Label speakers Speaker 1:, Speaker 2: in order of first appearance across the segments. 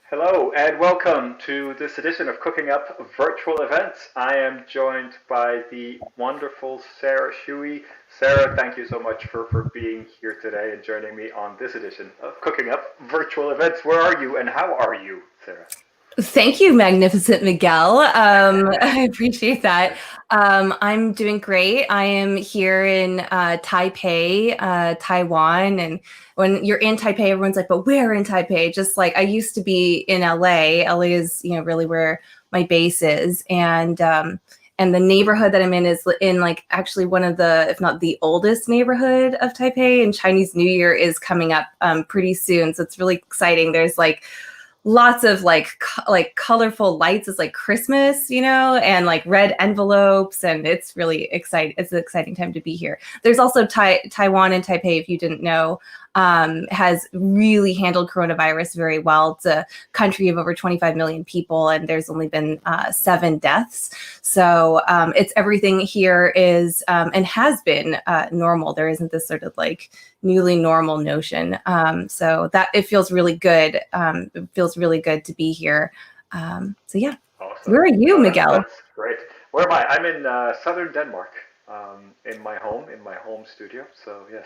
Speaker 1: Hello and welcome to this edition of Cooking Up Virtual Events. I am joined by the wonderful Sarah Shewey. Sarah, thank you so much for being here today and joining me on this edition of Cooking Up Virtual Events. Where are you and how are you, Sarah?
Speaker 2: Thank you, Magnificent Miguel. I appreciate that. I'm doing great. I am here in Taipei, Taiwan. And when you're in Taipei, everyone's like, but where in Taipei? Just like I used to be in LA. LA is, really where my base is. And the neighborhood that I'm in is in like actually one of the, if not the oldest neighborhood of Taipei. And Chinese New Year is coming up pretty soon. So it's really exciting. There's like lots of like colorful lights. It's like Christmas, and like red envelopes, and it's really exciting. It's an exciting time to be here. There's also Taiwan and Taipei, if you didn't know, has really handled coronavirus very well. It's a country of over 25 million people, and there's only been 7 deaths. So it's everything here is and has been normal. There isn't this sort of like newly normal notion. So that it feels really good. It feels really good to be here. So yeah.
Speaker 1: Awesome.
Speaker 2: Where are you, Miguel?
Speaker 1: That's great. Where am I? I'm in southern Denmark, in my home studio. So yes,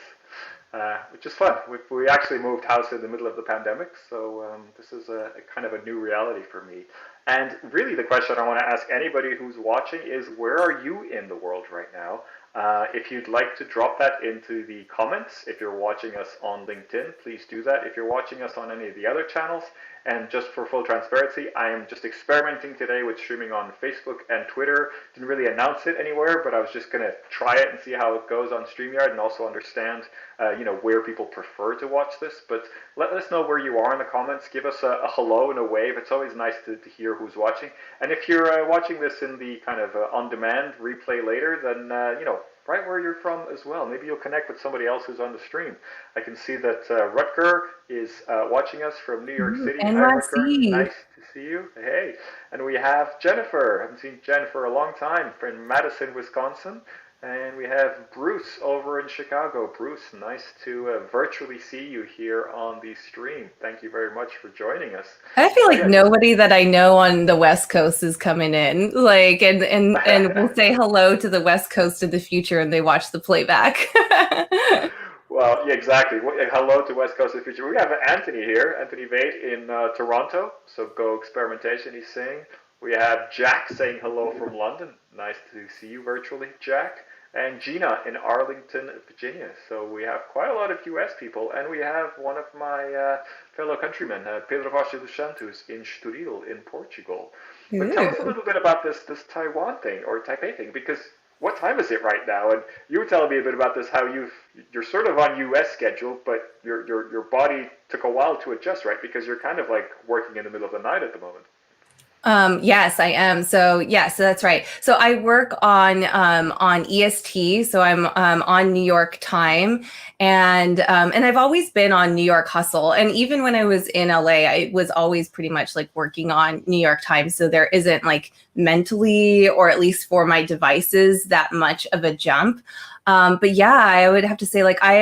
Speaker 1: which is fun. We actually moved house in the middle of the pandemic, so this is a kind of a new reality for me. And really, the question I want to ask anybody who's watching is, where are you in the world right now? If you'd like to drop that into the comments, if you're watching us on LinkedIn, please do that. If you're watching us on any of the other channels, and just for full transparency, I am just experimenting today with streaming on Facebook and Twitter. Didn't really announce it anywhere, but I was just going to try it and see how it goes on StreamYard and also understand, where people prefer to watch this. But let us know where you are in the comments. Give us a hello and a wave. It's always nice to hear who's watching. And if you're watching this in the kind of on-demand replay later, then, right where you're from as well. Maybe you'll connect with somebody else who's on the stream. I can see that Rutger is watching us from New York City. Hi, Rutger.
Speaker 2: NYC.
Speaker 1: Nice to see you. Hey. And we have Jennifer. I haven't seen Jen for a long time, from Madison, Wisconsin. And we have Bruce over in Chicago. Bruce, nice to virtually see you here on the stream. Thank you very much for joining us.
Speaker 2: I feel like nobody that I know on the West Coast is coming in, like, and we'll say hello to the West Coast in the future, and they watch the playback.
Speaker 1: Well, yeah, exactly. Hello to West Coast of the Future. We have Anthony here, Anthony Vade in Toronto. So go experimentation, he's saying. We have Jack saying hello from London. Nice to see you virtually, Jack. And Gina in Arlington, Virginia. So we have quite a lot of US people. And we have one of my fellow countrymen, Pedro Rocha dos Santos in Estoril in Portugal. But tell us a little bit about this Taiwan thing, or Taipei thing, because what time is it right now? And you were telling me a bit about this, how you're sort of on US schedule, but your body took a while to adjust, right? Because you're kind of like working in the middle of the night at the moment.
Speaker 2: Yes, I am. So that's right. So I work on EST. So I'm on New York time, and I've always been on New York hustle. And even when I was in LA, I was always pretty much like working on New York time. So there isn't like mentally, or at least for my devices, that much of a jump. But yeah, I would have to say like I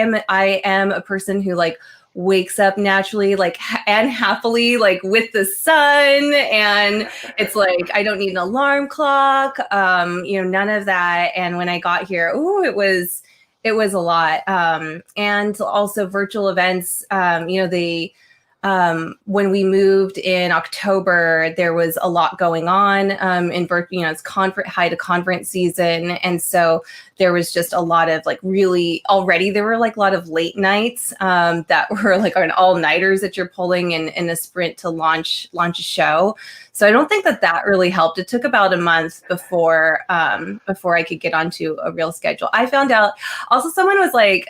Speaker 2: am a person who like wakes up naturally, like and happily, like with the sun, and it's like I don't need an alarm clock, none of that. And when I got here, it was a lot. And also virtual events, when we moved in October, there was a lot going on in it's high to conference season, and so there was just a lot of like really already there were like a lot of late nights that were like an all-nighters that you're pulling in a sprint to launch a show. So I don't think that really helped. It took about a month before I could get onto a real schedule. I found out also someone's like,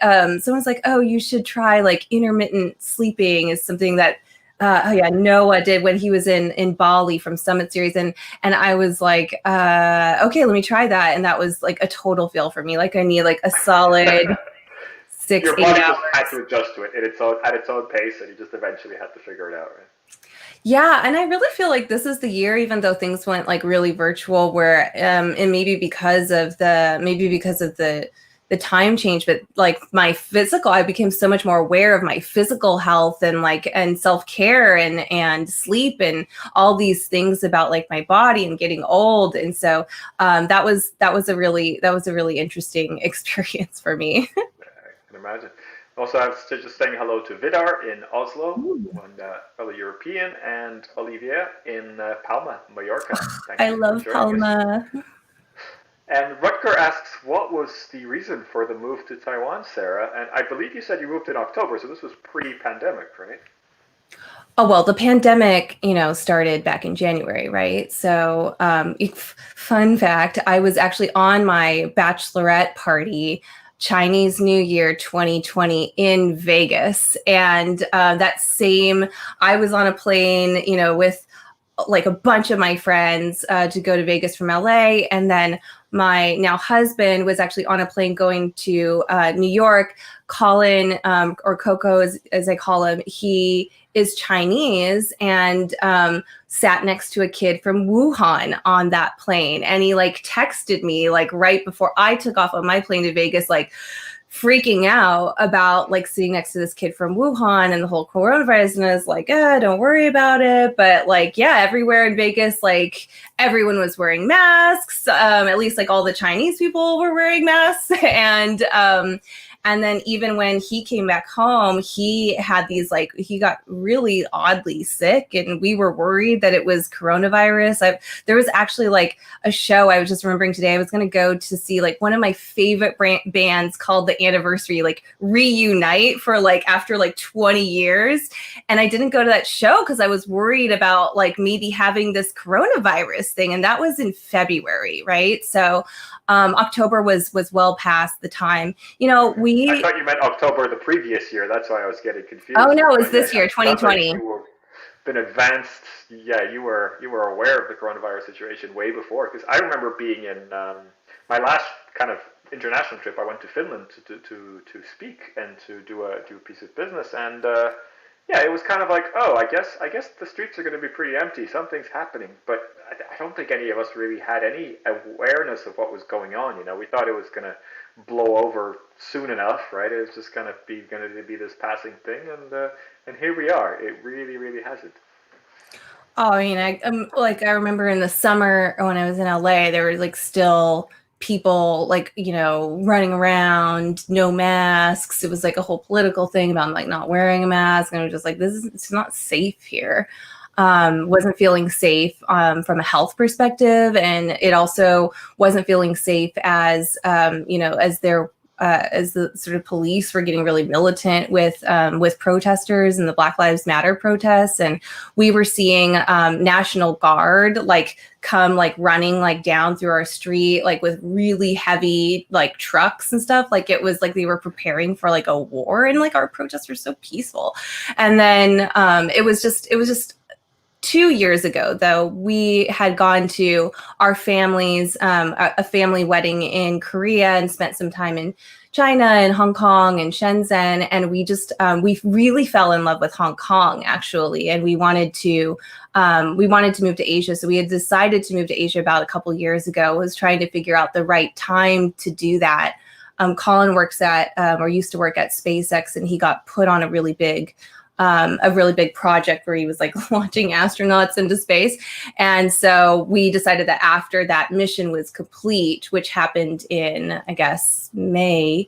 Speaker 2: oh, you should try like intermittent sleeping is something that Noah did when he was in Bali from Summit Series, and I was like, okay, let me try that, and that was like a total fail for me. Like I need like a solid 6
Speaker 1: Your
Speaker 2: 8
Speaker 1: body
Speaker 2: hours.
Speaker 1: just had to adjust to it at its own pace, and you just eventually had to figure it out, right?
Speaker 2: Yeah, and I really feel like this is the year, even though things went like really virtual, where and maybe because of the the time change, but like my physical, I became so much more aware of my physical health and self-care and sleep and all these things about like my body and getting old. And so that was a really interesting experience for me.
Speaker 1: I can imagine. Also, I was just saying hello to Vidar in Oslo,
Speaker 2: Ooh.
Speaker 1: one fellow European, and Olivier in Palma, Mallorca. Thanks
Speaker 2: I
Speaker 1: for
Speaker 2: love
Speaker 1: joining us.
Speaker 2: Palma.
Speaker 1: And Rutger asks, what was the reason for the move to Taiwan, Sarah? And I believe you said you moved in October, so this was pre-pandemic, right?
Speaker 2: Oh, well, the pandemic, started back in January, right? So, fun fact, I was actually on my bachelorette party, Chinese New Year 2020 in Vegas. And I was on a plane, with like a bunch of my friends to go to Vegas from LA. And then my now husband was actually on a plane going to New York. Colin, or Coco as I call him, he is Chinese and sat next to a kid from Wuhan on that plane. And he like texted me like right before I took off on my plane to Vegas, like freaking out about like sitting next to this kid from Wuhan and the whole coronavirus. And I was like, don't worry about it. But like, yeah, everywhere in Vegas, like everyone was wearing masks. At least like all the Chinese people were wearing masks. And then even when he came back home, he had he got really oddly sick and we were worried that it was coronavirus. There was actually like a show I was just remembering today. I was going to go to see like one of my favorite bands called The Anniversary, like reunite for like after like 20 years. And I didn't go to that show because I was worried about like maybe having this coronavirus thing. And that was in February, right? So October was well past the time.
Speaker 1: I thought you meant October the previous year. That's why I was getting confused.
Speaker 2: Oh no, it was
Speaker 1: But
Speaker 2: this
Speaker 1: yeah,
Speaker 2: year, 2020.
Speaker 1: like you were been advanced. Yeah, you were aware of the coronavirus situation way before. Because I remember being in my last kind of international trip. I went to Finland to speak and to do a piece of business. And yeah, it was kind of like, oh, I guess the streets are going to be pretty empty. Something's happening, but I don't think any of us really had any awareness of what was going on. We thought it was going to blow over soon enough, right? It was just going to be this passing thing, and here we are. It really, really hasn't.
Speaker 2: Oh, I mean, I remember in the summer when I was in LA, there was like still people like, running around, no masks. It was like a whole political thing about like not wearing a mask. And I was just like, it's not safe here. Wasn't feeling safe from a health perspective. And it also wasn't feeling safe as the sort of police were getting really militant with protesters and the Black Lives Matter protests. And we were seeing National Guard like come like running like down through our street, like with really heavy like trucks and stuff. Like it was like they were preparing for like a war, and like our protests were so peaceful. And then it was just 2 years ago, though, we had gone to our family's a family wedding in Korea and spent some time in China and Hong Kong and Shenzhen. And we really fell in love with Hong Kong, actually. And we wanted to move to Asia. So we had decided to move to Asia about a couple years ago, was trying to figure out the right time to do that. Colin works at or used to work at SpaceX, and he got put on a really big project where he was like launching astronauts into space. And so we decided that after that mission was complete, which happened in, I guess, May,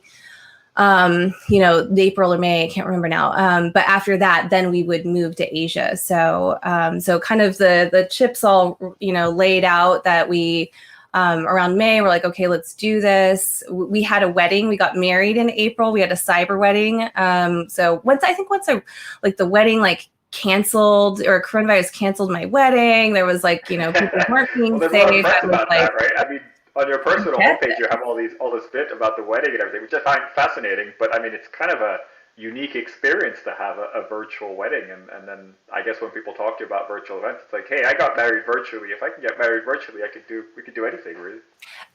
Speaker 2: April or May, I can't remember now. But after that, then we would move to Asia. So kind of the chips all, laid out that we, around May, we're like, okay, let's do this. We had a wedding. We got married in April. We had a cyber wedding. So once the wedding like canceled, or coronavirus canceled my wedding, there was like, people weren't being
Speaker 1: Well, there's a lot of
Speaker 2: safe.
Speaker 1: press about that, right? I mean, on your personal homepage, you have all this bit about the wedding and everything, which I find fascinating. But I mean, it's kind of a unique experience to have a virtual wedding. And then I guess when people talk to you about virtual events, it's like, hey, I got married virtually. If I can get married virtually, we could do anything really.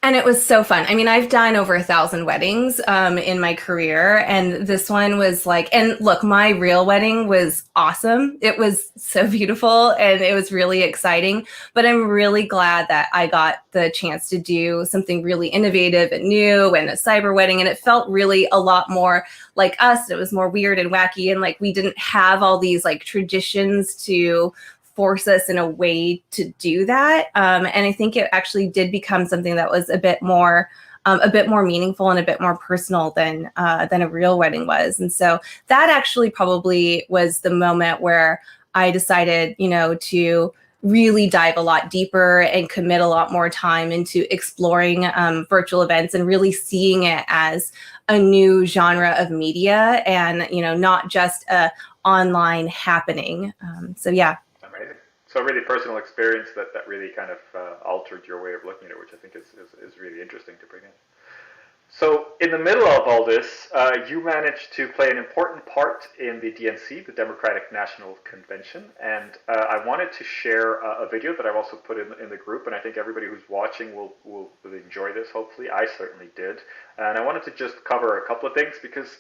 Speaker 2: And it was so fun. I mean, I've done over 1,000 weddings in my career, and this one was like, and look, my real wedding was awesome. It was so beautiful, and it was really exciting. But I'm really glad that I got the chance to do something really innovative and new, and a cyber wedding, and it felt really a lot more like us. It was more weird and wacky, and like we didn't have all these like traditions to force us in a way to do that. And I think it actually did become something that was a bit more meaningful and a bit more personal than a real wedding was. And so that actually probably was the moment where I decided, to really dive a lot deeper and commit a lot more time into exploring virtual events and really seeing it as a new genre of media and, not just a online happening. So yeah.
Speaker 1: Amazing. So a really personal experience that really kind of altered your way of looking at it, which I think is really interesting to bring in. So in the middle of all this, you managed to play an important part in the DNC, the Democratic National Convention, and I wanted to share a video that I've also put in the group, and I think everybody who's watching will enjoy this, hopefully. I certainly did. And I wanted to just cover a couple of things because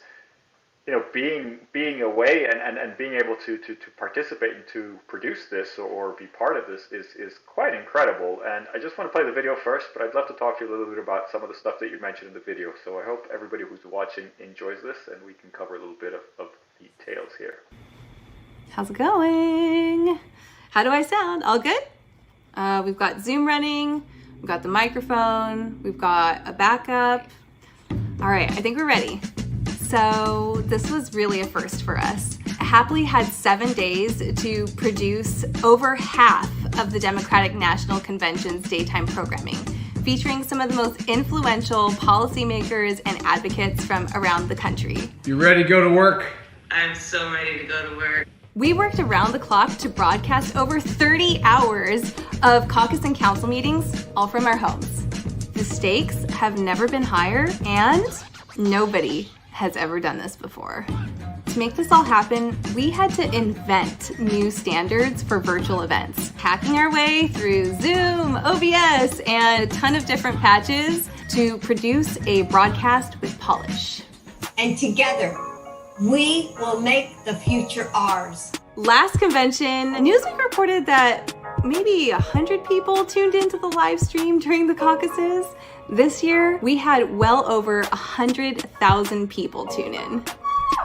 Speaker 1: being away and being able to participate and to produce this or be part of this is quite incredible. And I just want to play the video first, but I'd love to talk to you a little bit about some of the stuff that you mentioned in the video. So I hope everybody who's watching enjoys this and we can cover a little bit of details here.
Speaker 3: How's it going? How do I sound? All good? We've got Zoom running, we've got the microphone, we've got a backup. All right, I think we're ready. So this was really a first for us. Happily had 7 days to produce over half of the Democratic National Convention's daytime programming, featuring some of the most influential policymakers and advocates from around the country.
Speaker 4: You ready to go to work?
Speaker 5: I'm so ready to go to work.
Speaker 3: We worked around the clock to broadcast over 30 hours of caucus and council meetings, all from our homes. The stakes have never been higher, and nobody has ever done this before. To make this all happen, we had to invent new standards for virtual events, hacking our way through Zoom, OBS, and a ton of different patches to produce a broadcast with polish.
Speaker 6: And together, we will make the future ours.
Speaker 3: Last convention, Newsweek reported that maybe 100 people tuned into the live stream during the caucuses. This year, we had well over 100,000 people tune in.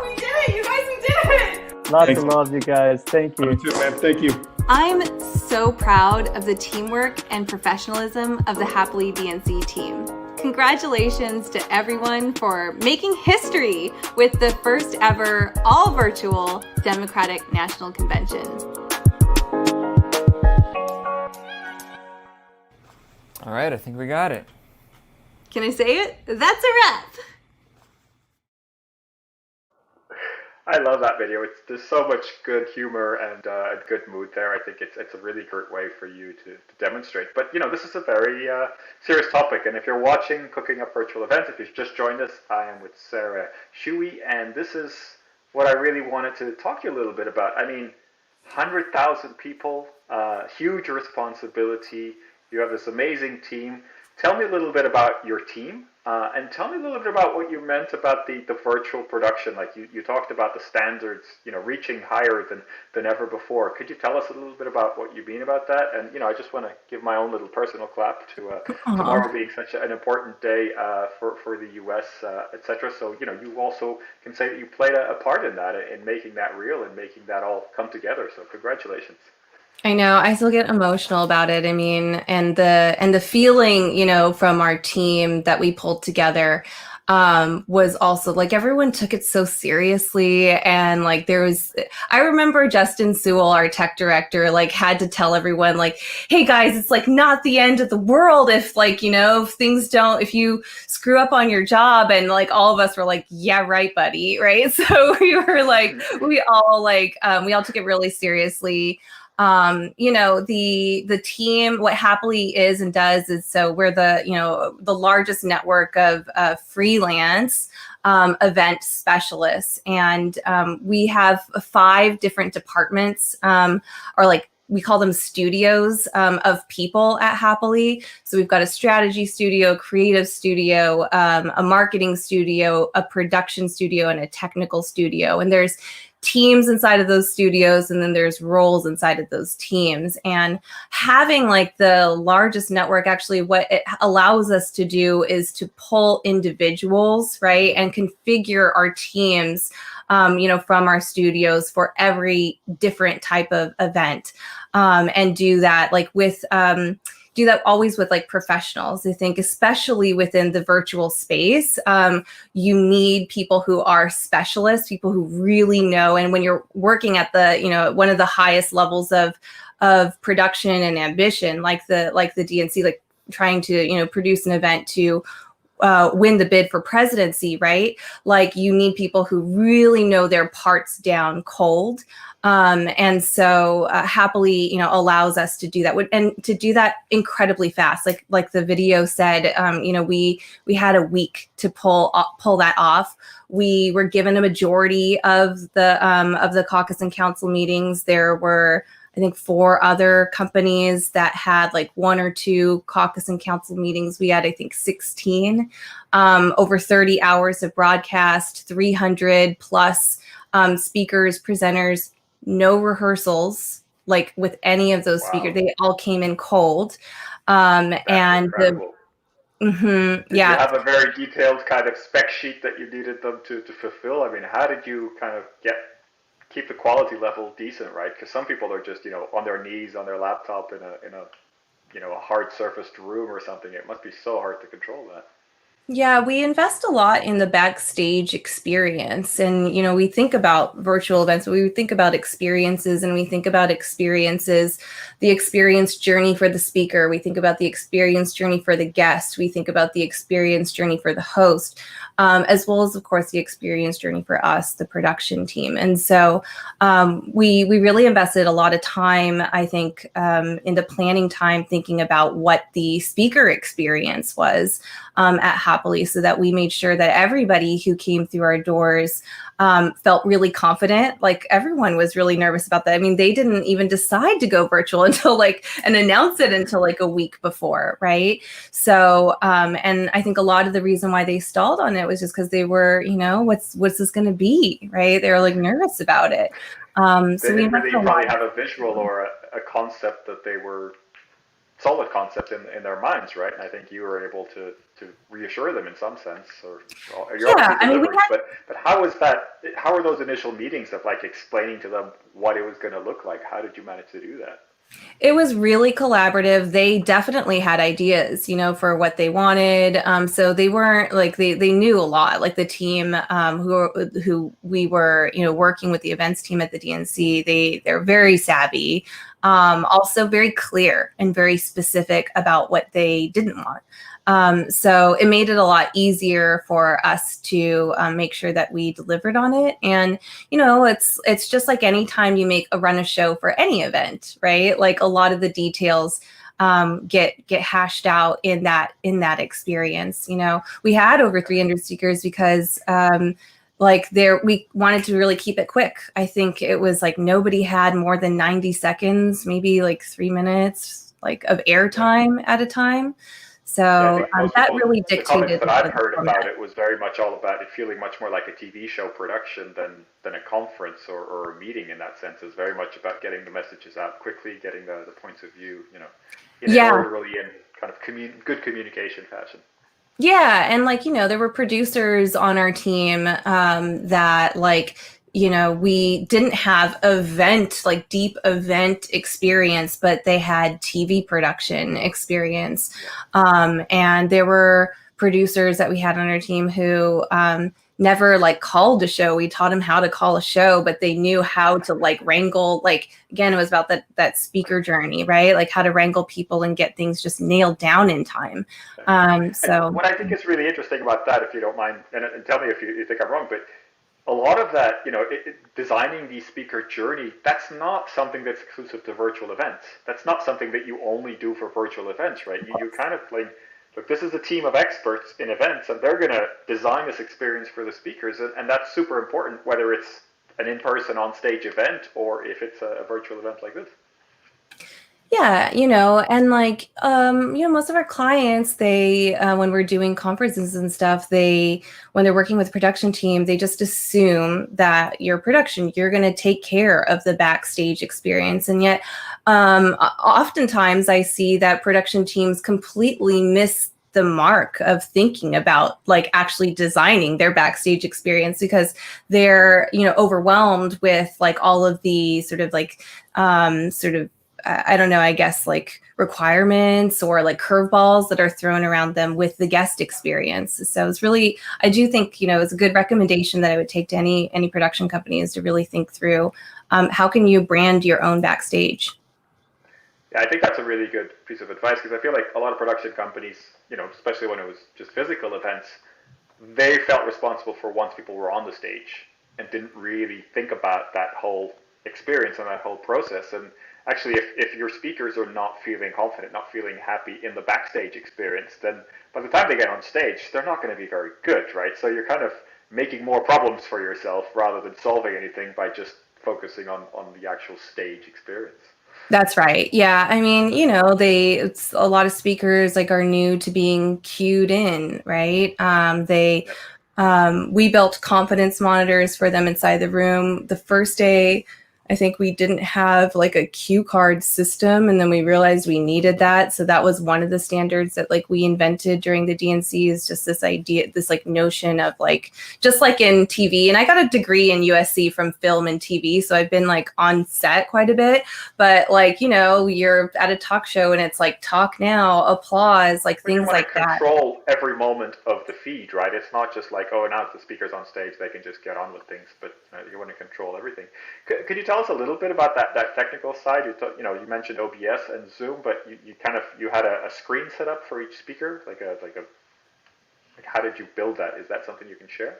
Speaker 5: We did it, you guys, we did it!
Speaker 7: Lots of love, you guys. Thank you.
Speaker 4: Me too, man. Thank you.
Speaker 3: I'm so proud of the teamwork and professionalism of the Happily DNC team. Congratulations to everyone for making history with the first ever all virtual Democratic National Convention.
Speaker 8: All right, I think we got it.
Speaker 3: Can I say it? That's a wrap.
Speaker 1: I love that video. There's so much good humor and good mood there. I think it's a really great way for you to demonstrate. But this is a very serious topic. And if you're watching Cooking Up Virtual Events, if you've just joined us, I am with Sarah Shewey, and this is what I really wanted to talk to you a little bit about. I mean, 100,000 people, huge responsibility. You have this amazing team. Tell me a little bit about your team, and tell me a little bit about what you meant about the virtual production. Like you talked about the standards, reaching higher than ever before. Could you tell us a little bit about what you mean about that? And I just want to give my own little personal clap to tomorrow being such an important day for the U.S., etc. So you also can say that you played a part in that, in making that real and making that all come together. So congratulations.
Speaker 2: I know, I still get emotional about it. I mean, and the feeling, from our team that we pulled together was also like everyone took it so seriously. And like I remember Justin Sewell, our tech director, like had to tell everyone like, hey guys, it's like not the end of the world if like, if you screw up on your job. And like all of us were like, yeah, right, buddy. Right. So we were like, we all took it really seriously. The team, what Happily is and does is, so we're the largest network of freelance event specialists. And we have 5 different departments, or like we call them studios of people at Happily. So we've got a strategy studio, a creative studio, a marketing studio, a production studio, and a technical studio. And there's teams inside of those studios, and then there's roles inside of those teams. And having like the largest network, actually what it allows us to do is to pull individuals, right, and configure our teams from our studios for every different type of event, and do that like with do that always with like professionals. I think especially within the virtual space, you need people who are specialists, people who really know. And when you're working at the, one of the highest levels of production and ambition, like the DNC, like trying to, produce an event to win the bid for presidency, right? Like you need people who really know their parts down cold. And so Happily, allows us to do that, and to do that incredibly fast. Like the video said, we had a week to pull that off. We were given a majority of the caucus and council meetings. There were, I think, 4 other companies that had like 1 or 2 caucus and council meetings. We had, I think, 16, over 30 hours of broadcast, 300 plus speakers, presenters, no rehearsals, like with any of those speakers. They all came in cold.
Speaker 1: That's
Speaker 2: and
Speaker 1: incredible.
Speaker 2: Did
Speaker 1: you have a very detailed kind of spec sheet that you needed them to fulfill? I mean, how did you kind of keep the quality level decent, right? Because some people are just, on their knees, on their laptop in a hard surfaced room or something. It must be so hard to control that.
Speaker 2: Yeah, we invest a lot in the backstage experience. And, we think about virtual events, we think about experiences, and we think about experiences, the experience journey for the speaker. We think about the experience journey for the guest. We think about the experience journey for the host, as well as, of course, the experience journey for us, the production team. And so we really invested a lot of time, I think, into planning time, thinking about what the speaker experience was at Happily, so that we made sure that everybody who came through our doors felt really confident. Like everyone was really nervous about that. I mean, they didn't even decide to go virtual until and announce it until like a week before, right? So, and I think a lot of the reason why they stalled on it was just because they were, what's this going to be, right? They were like nervous about it.
Speaker 1: They didn't really probably have a visual or a concept that they were solid concept in their minds, right? And I think you were able to reassure them in some sense, or you're obviously delivering. But how was that? How were those initial meetings of like explaining to them what it was going to look like? How did you manage to do that?
Speaker 2: It was really collaborative. They definitely had ideas, for what they wanted. So they weren't like they knew a lot. Like the team who we were, working with, the events team at the DNC, they're very savvy. Also very clear and very specific about what they didn't want. So it made it a lot easier for us to make sure that we delivered on it. And, it's just like any time you run a show for any event, right? Like a lot of the details get hashed out in that experience. We had over 300 speakers because we wanted to really keep it quick. I think it was like nobody had more than 90 seconds, maybe like 3 minutes of airtime at a time. So that really dictated.
Speaker 1: The comments that I've heard about it was very much all about it feeling much more like a TV show production than a conference or a meeting in that sense. It's very much about getting the messages out quickly, getting the points of view, in an orderly and kind of good communication fashion.
Speaker 2: Yeah, and there were producers on our team that we didn't have deep event experience, but they had TV production experience. And there were producers that we had on our team who never called a show. We taught them how to call a show, but they knew how to wrangle, again, it was about that speaker journey, right? Like how to wrangle people and get things just nailed down in time. So
Speaker 1: what I think is really interesting about that, if you don't mind, and tell me if you think I'm wrong, but a lot of that, designing the speaker journey, that's not something that's exclusive to virtual events. That's not something that you only do for virtual events, right? You kind of look, this is a team of experts in events, and they're going to design this experience for the speakers, and that's super important, whether it's an in-person on-stage event or if it's a virtual event like this.
Speaker 2: Yeah, and like, most of our clients, they, when we're doing conferences and stuff, when they're working with production team, they just assume that your production, you're going to take care of the backstage experience. And yet, oftentimes I see that production teams completely miss the mark of thinking about like actually designing their backstage experience because they're, overwhelmed with like all of the sort of like, I don't know, I guess like requirements or like curveballs that are thrown around them with the guest experience. So it's really, I do think, it's a good recommendation that I would take to any production companies to really think through how can you brand your own backstage?
Speaker 1: Yeah, I think that's a really good piece of advice because I feel like a lot of production companies, especially when it was just physical events, they felt responsible for once people were on the stage and didn't really think about that whole experience and that whole process. And actually, if your speakers are not feeling confident, not feeling happy in the backstage experience, then by the time they get on stage, they're not going to be very good, right? So you're kind of making more problems for yourself rather than solving anything by just focusing on the actual stage experience.
Speaker 2: That's right. Yeah. I mean, it's a lot of speakers like are new to being cued in, right? We built confidence monitors for them inside the room. The first day, I think we didn't have like a cue card system, and then we realized we needed that. So that was one of the standards that like we invented during the DNC, is just this idea, this like notion of like, just like in TV. And I got a degree in USC from film and TV, so I've been like on set quite a bit. But like, you're at a talk show and it's like talk now, applause, like things like that.
Speaker 1: Control every moment of the feed, right? It's not just like, oh, now the speaker's on stage, they can just get on with things, but you want to control everything. Could you tell us a little bit about that technical side? You mentioned OBS and Zoom, but you had a screen set up for each speaker, like how did you build that? Is that something you can share?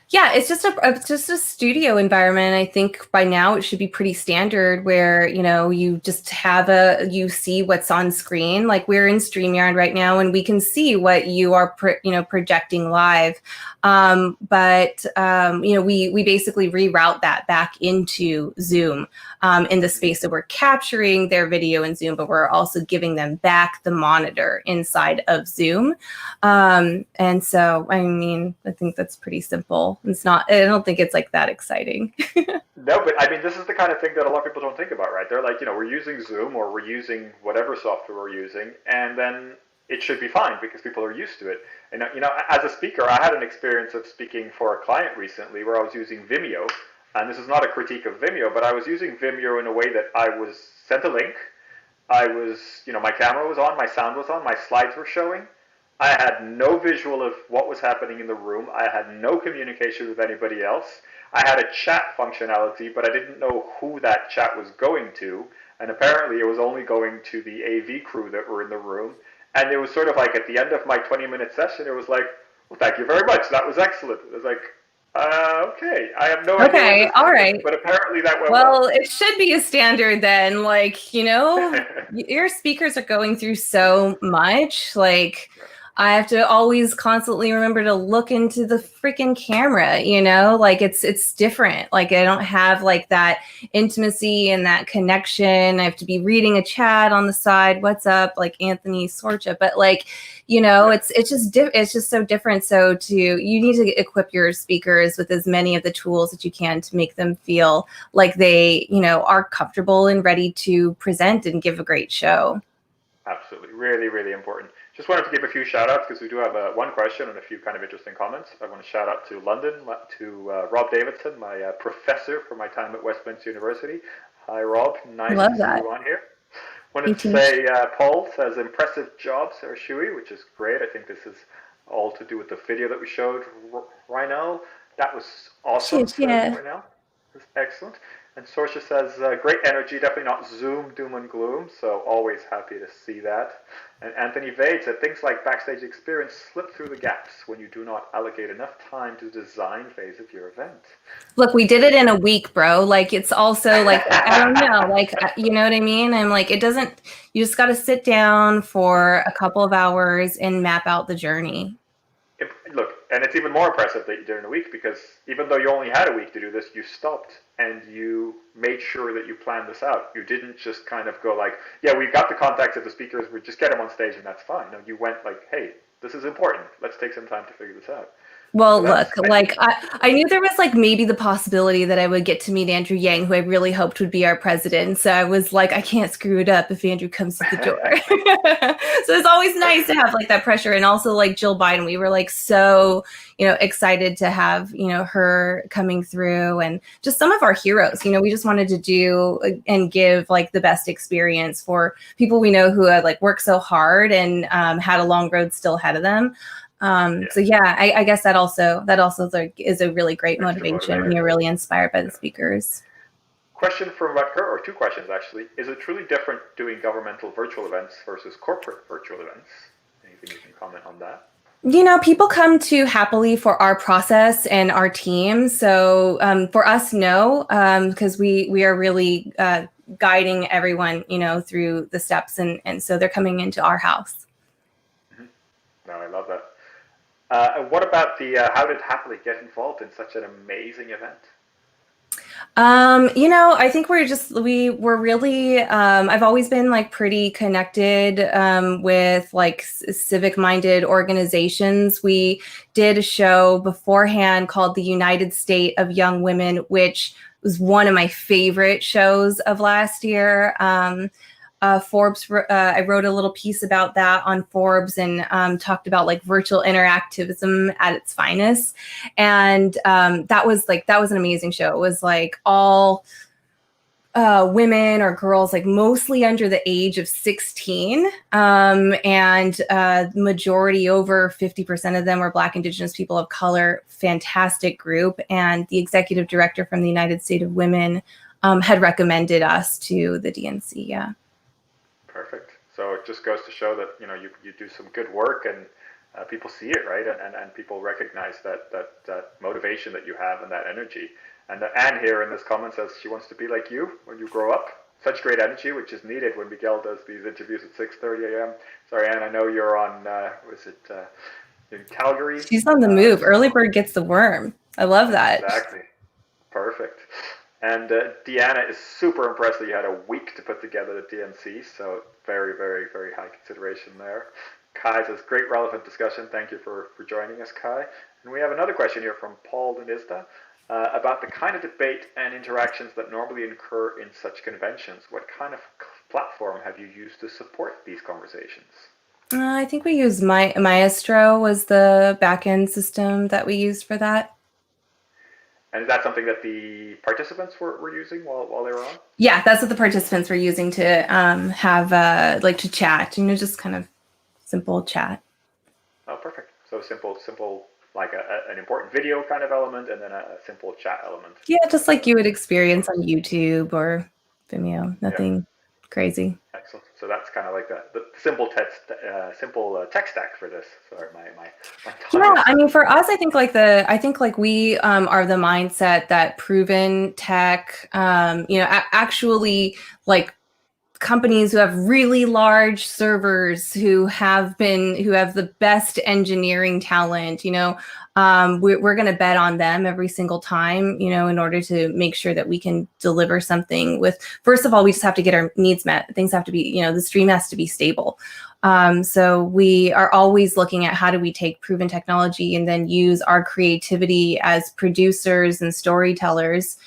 Speaker 2: Yeah, it's just a studio environment. I think by now it should be pretty standard where, you just you see what's on screen. Like we're in StreamYard right now and we can see what you are, projecting live. But we basically reroute that back into Zoom in the space that we're capturing their video in Zoom, but we're also giving them back the monitor inside of Zoom. And so, I mean, I think that's pretty simple. I don't think it's like that exciting.
Speaker 1: No, but I mean, this is the kind of thing that a lot of people don't think about, right? They're like, we're using Zoom or we're using whatever software we're using, and then it should be fine because people are used to it. And, as a speaker, I had an experience of speaking for a client recently where I was using Vimeo, and this is not a critique of Vimeo, but I was using Vimeo in a way that I was sent a link. I was, my camera was on, my sound was on, my slides were showing. I had no visual of what was happening in the room. I had no communication with anybody else. I had a chat functionality, but I didn't know who that chat was going to. And apparently it was only going to the AV crew that were in the room. And it was sort of like at the end of my 20-minute session, it was like, well, thank you very much. That was excellent. It was like, okay, I have no idea.
Speaker 2: Okay, all right.
Speaker 1: But apparently that went well.
Speaker 2: Well, it should be a standard then. Like, your speakers are going through so much. Like, I have to always constantly remember to look into the freaking camera, like it's different. Like I don't have like that intimacy and that connection. I have to be reading a chat on the side. What's up? Like Anthony Sorcha. But like, it's just so different. So you need to equip your speakers with as many of the tools that you can to make them feel like they, are comfortable and ready to present and give a great show.
Speaker 1: Absolutely. Really, really important. Just wanted to give a few shout outs because we do have one question and a few kind of interesting comments. I want to shout out to London, to Rob Davidson, my professor for my time at Westminster University. Hi, Rob. Nice to see you on here. Wanted to say, Paul says, impressive job, Sarah Shewey, which is great. I think this is all to do with the video that we showed right now. That was awesome,
Speaker 2: yeah.
Speaker 1: right now. That's excellent. And Sorsha says, great energy, definitely not Zoom doom and gloom, so always happy to see that. And Anthony Vade said, things like backstage experience slip through the gaps when you do not allocate enough time to the design phase of your event.
Speaker 2: Look, we did it in a week, bro. Like, it's also like, I don't know, like, you know what I mean? I'm like, it doesn't, you just got to sit down for a couple of hours and map out the journey.
Speaker 1: Look, and it's even more impressive that you did it in a week, because even though you only had a week to do this, you stopped and you made sure that you planned this out. You didn't just kind of go like, yeah, we've got the contacts of the speakers, we just get them on stage and that's fine. No, you went like, hey, this is important. Let's take some time to figure this out.
Speaker 2: Well, look, like I knew there was like maybe the possibility that I would get to meet Andrew Yang, who I really hoped would be our president. So I was like, I can't screw it up if Andrew comes to the door. So it's always nice to have like that pressure. And also like Jill Biden, we were like so, excited to have, her coming through, and just some of our heroes. We just wanted to do and give like the best experience for people we know who had like worked so hard and had a long road still ahead of them. So yeah, I guess that also like is a really great motivation when you're really inspired by the speakers.
Speaker 1: Question from Rutger, or two questions actually. Is it truly different doing governmental virtual events versus corporate virtual events? Anything you can comment on that?
Speaker 2: People come to Happily for our process and our team. So for us, no, because we are really guiding everyone, through the steps, and so they're coming into our house.
Speaker 1: Mm-hmm. No, I love that. What about how did Happily get involved in such an amazing event?
Speaker 2: I think we were really, I've always been like pretty connected with like civic minded organizations. We did a show beforehand called the United State of Young Women, which was one of my favorite shows of last year. Forbes, I wrote a little piece about that on Forbes and talked about like virtual interactivism at its finest. And that was an amazing show. It was like all women or girls, like mostly under the age of 16. And majority, over 50% of them, were Black, Indigenous, people of color. Fantastic group. And the executive director from the United States of Women had recommended us to the DNC. Yeah.
Speaker 1: Perfect. So it just goes to show that you do some good work, and people see it, right? And people recognize that motivation that you have and that energy. And Anne here in this comment says she wants to be like you when you grow up. Such great energy, which is needed when Miguel does these interviews at 6:30 a.m. Sorry, Anne, I know you're on. In Calgary?
Speaker 2: She's on the move. Early bird gets the worm. I love that.
Speaker 1: Exactly. Perfect. And Deanna is super impressed that you had a week to put together the DNC, so very, very, very high consideration there. Kai says, great relevant discussion. Thank you for joining us, Kai. And we have another question here from Paul Denizda about the kind of debate and interactions that normally occur in such conventions. What kind of platform have you used to support these conversations?
Speaker 2: I think we used Maestro was the back-end system that we used for that.
Speaker 1: And is that something that the participants were using while they were on?
Speaker 2: Yeah, that's what the participants were using to have like to chat, just kind of simple chat.
Speaker 1: Oh, perfect. So simple, like an important video kind of element, and then a simple chat element.
Speaker 2: Yeah, just like you would experience on YouTube or Vimeo. Nothing crazy.
Speaker 1: Excellent. So that's kind of like the simple tech stack for this. Sorry, my
Speaker 2: yeah. I mean, for us, I think like we are the mindset that proven tech. Actually, like companies who have really large servers, who have the best engineering talent. We're going to bet on them every single time, in order to make sure that we can deliver something with, first of all, we just have to get our needs met. Things have to be, the stream has to be stable. So we are always looking at how do we take proven technology and then use our creativity as producers and storytellers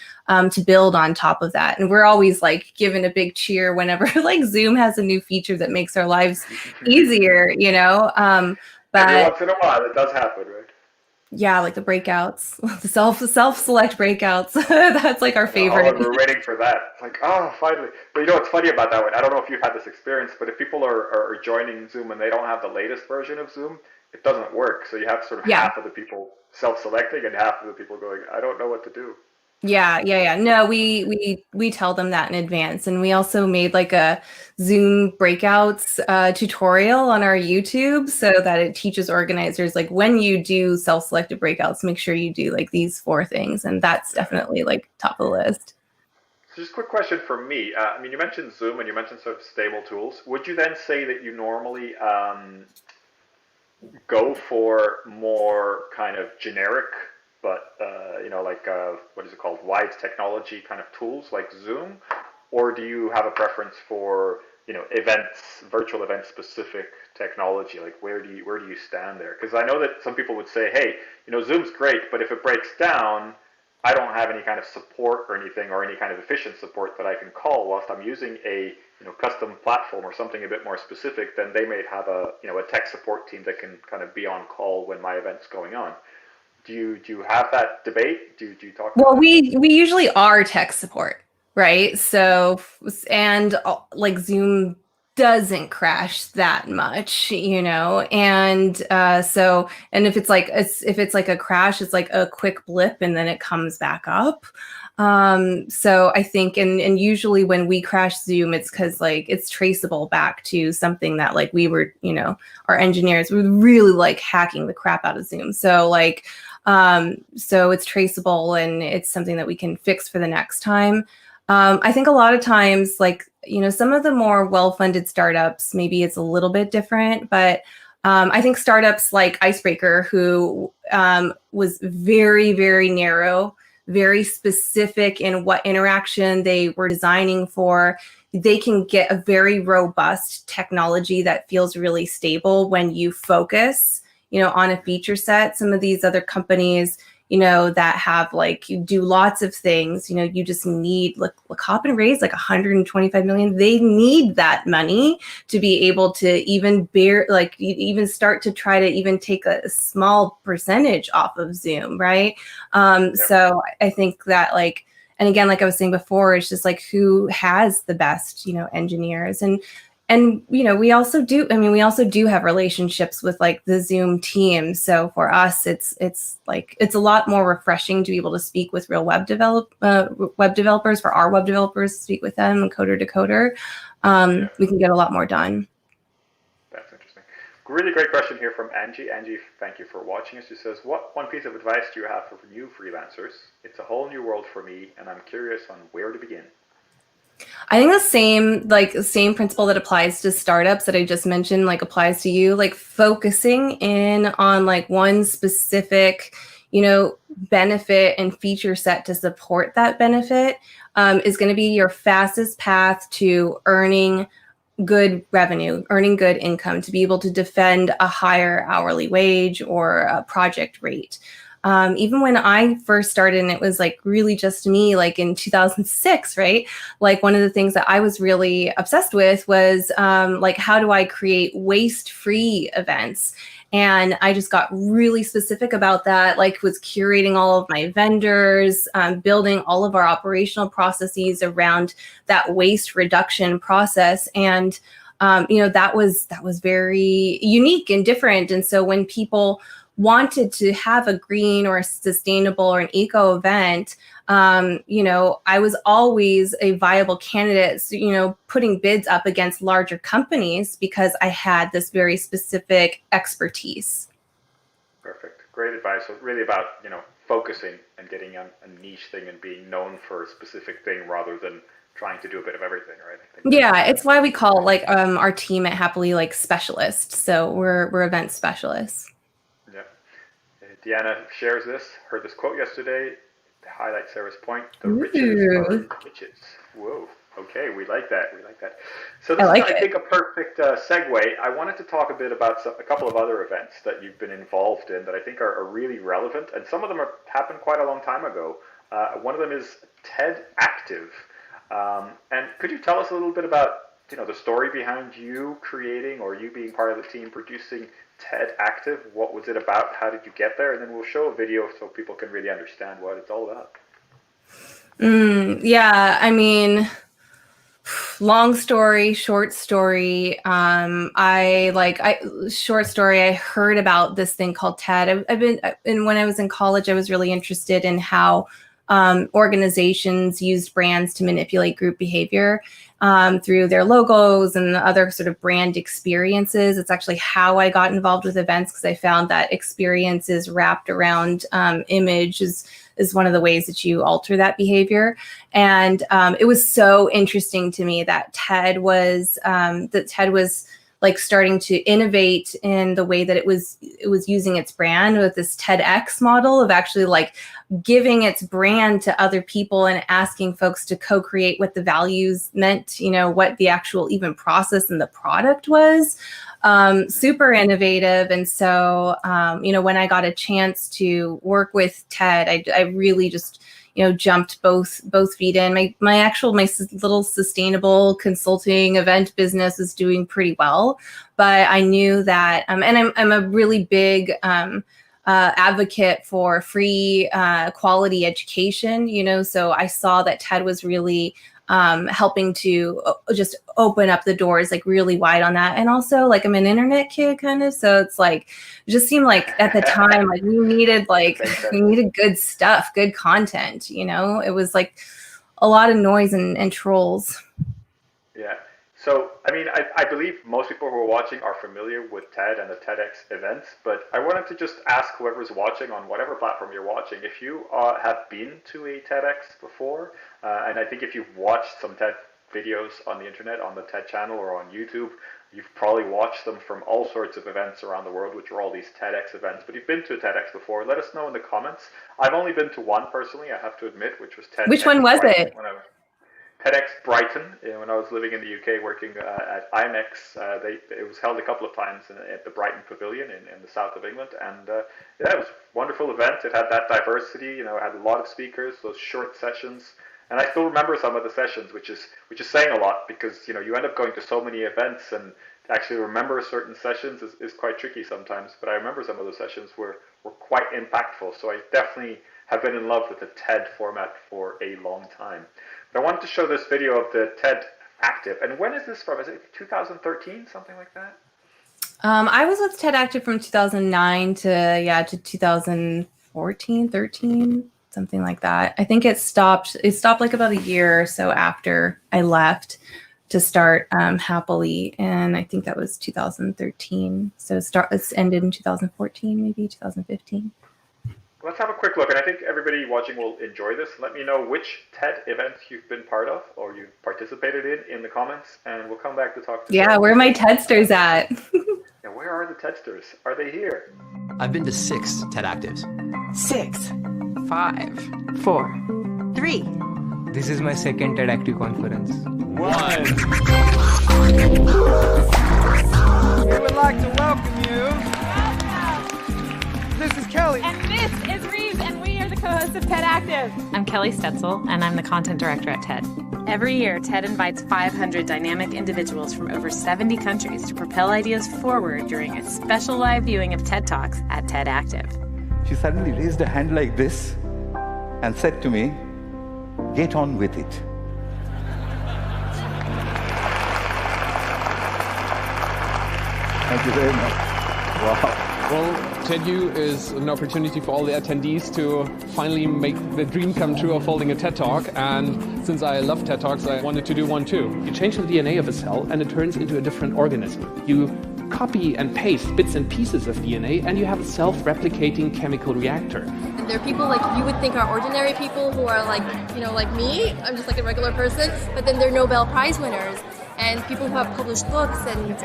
Speaker 2: to build on top of that. And we're always like given a big cheer whenever like Zoom has a new feature that makes our lives easier,
Speaker 1: but every once in a while it does happen, right?
Speaker 2: Yeah, like the breakouts, the self-select breakouts. That's like our favorite.
Speaker 1: Oh, we're waiting for that. It's like, oh, finally. But what's funny about that one? I don't know if you've had this experience, but if people are joining Zoom and they don't have the latest version of Zoom, it doesn't work. So you have sort of half of the people self-selecting and half of the people going, I don't know what to do.
Speaker 2: Yeah. No, we tell them that in advance, and we also made like a Zoom breakouts tutorial on our YouTube so that it teaches organizers like when you do self-selected breakouts, make sure you do like these 4 things, and that's definitely like top of the list.
Speaker 1: So just a quick question for me. I mean, you mentioned Zoom and you mentioned sort of stable tools. Would you then say that you normally go for more kind of generic, but like what is it called, wide technology kind of tools like Zoom, or do you have a preference for events, virtual event specific technology? Like where do you stand there? Because I know that some people would say, hey, Zoom's great, but if it breaks down, I don't have any kind of support or anything, or any kind of efficient support that I can call whilst I'm using a custom platform or something a bit more specific. Then they may have a tech support team that can kind of be on call when my event's going on. Do you have that debate? Do you talk about
Speaker 2: Well, we usually are tech support, right? So, and like Zoom doesn't crash that much, and and if it's like a crash, it's like a quick blip and then it comes back up. So I think, and usually when we crash Zoom, it's because like it's traceable back to something that like we were, our engineers were really like hacking the crap out of Zoom. So like, so it's traceable and it's something that we can fix for the next time. I think a lot of times, like, some of the more well-funded startups, maybe it's a little bit different, but I think startups like Icebreaker, who was very, very narrow, very specific in what interaction they were designing for, they can get a very robust technology that feels really stable when you focus, on a feature set. Some of these other companies, that have like, you do lots of things, you just need like hop and raise like 125 million. They need that money to be able to even even start to try to even take a small percentage off of Zoom. Right. So I think that like, and again, like I was saying before, it's just like who has the best, engineers. And we also do have relationships with like the Zoom team. So for us, it's a lot more refreshing to be able to speak with real web developers, for our web developers to speak with them and coder to coder. We can get a lot more done.
Speaker 1: That's interesting. Really great question here from Angie. Angie, thank you for watching us. She says, what one piece of advice do you have for new freelancers? It's a whole new world for me, and I'm curious on where to begin.
Speaker 2: I think the same principle that applies to startups that I just mentioned, like applies to you, like focusing in on like one specific, benefit and feature set to support that benefit is going to be your fastest path to earning good revenue, earning good income, to be able to defend a higher hourly wage or a project rate. Even when I first started, and it was like really just me, like in 2006, right? Like one of the things that I was really obsessed with was like, how do I create waste-free events? And I just got really specific about that, like was curating all of my vendors, building all of our operational processes around that waste reduction process. And, that was very unique and different. And so when people wanted to have a green or a sustainable or an eco event, I was always a viable candidate, putting bids up against larger companies because I had this very specific expertise.
Speaker 1: Perfect. Great advice. So really about, focusing and getting a niche thing and being known for a specific thing rather than trying to do a bit of everything, right?
Speaker 2: Yeah, it's why we call like our team at Happily like specialists. So we're event specialists.
Speaker 1: Yeah. Deanna shares this, heard this quote yesterday to highlight Sarah's point. The riches are riches. Whoa. Okay, we like that. So this is, I think, a perfect segue. I wanted to talk a bit about a couple of other events that you've been involved in that I think are really relevant, and some of them happened quite a long time ago. One of them is TEDActive. And could you tell us a little bit about the story behind you creating or you being part of the team producing TEDActive? What was it about? How did you get there? And then we'll show a video so people can really understand what it's all about.
Speaker 2: Yeah, I mean, long story, short story. Short story. I heard about this thing called TED. And when I was in college, I was really interested in how organizations used brands to manipulate group behavior through their logos and other sort of brand experiences. It's actually how I got involved with events, because I found that experiences wrapped around image is one of the ways that you alter that behavior. And it was so interesting to me that TED was like starting to innovate in the way that it was using its brand with this TEDx model of actually like giving its brand to other people and asking folks to co-create what the values meant, what the actual even process and the product was. Super innovative. And so, when I got a chance to work with TED, I really just, jumped both feet in. My little sustainable consulting event business is doing pretty well, but I knew that, and I'm a really big advocate for free quality education, so I saw that TED was really helping to just open up the doors like really wide on that. And also like I'm an internet kid kind of, so it's like it just seemed like at the time like we needed good stuff, good content, it was like a lot of noise and trolls.
Speaker 1: Yeah. So, I believe most people who are watching are familiar with TED and the TEDx events, but I wanted to just ask whoever's watching on whatever platform you're watching, if you have been to a TEDx before, and I think if you've watched some TED videos on the internet, on the TED channel or on YouTube, you've probably watched them from all sorts of events around the world, which are all these TEDx events, but you've been to a TEDx before, let us know in the comments. I've only been to one personally, I have to admit, which was TEDx.
Speaker 2: Which one was it?
Speaker 1: TEDx Brighton, when I was living in the UK working at IMEX, it was held a couple of times at the Brighton Pavilion in the south of England, and it was a wonderful event. It had that diversity, it had a lot of speakers, those short sessions, and I still remember some of the sessions, which is saying a lot, because you end up going to so many events, and to actually remember certain sessions is quite tricky sometimes. But I remember some of the sessions were quite impactful, so I definitely have been in love with the TED format for a long time. But I wanted to show this video of the TEDActive. And when is this from? Is it 2013, something like that?
Speaker 2: I was with TEDActive from 2009 to 2014, 13, something like that. I think it stopped like about a year or so after I left to start Happily, and I think that was 2013. So it's ended in 2014, maybe 2015.
Speaker 1: Let's have a quick look, and I think everybody watching will enjoy this. Let me know which TED events you've been part of or you've participated in the comments, and we'll come back to talk to you.
Speaker 2: Yeah, where are my TEDsters at?
Speaker 1: Yeah, where are the TEDsters? Are they here?
Speaker 9: I've been to 6 TEDactives.
Speaker 5: 6,
Speaker 3: 5,
Speaker 5: 4,
Speaker 10: 3. This is my second TEDactive conference.
Speaker 4: 1. We would like to welcome you. This is Kelly.
Speaker 11: And this is Reeves, and we are the co-hosts of TEDActive. I'm Kelly Stetzel, and I'm the content director at TED. Every year, TED invites 500 dynamic individuals from over 70 countries to propel ideas forward during a special live viewing of TED Talks at TEDActive.
Speaker 12: She suddenly raised a hand like this and said to me, "Get on with it." Thank you very much. Wow.
Speaker 13: Well, TEDU is an opportunity for all the attendees to finally make the dream come true of holding a TED Talk, and since I love TED Talks, I wanted to do one too.
Speaker 14: You change the DNA of a cell and it turns into a different organism. You copy and paste bits and pieces of DNA and you have a self-replicating chemical reactor.
Speaker 15: And there are people like you would think are ordinary people who are like, like me, I'm just like a regular person, but then they're Nobel Prize winners. And people who have published books and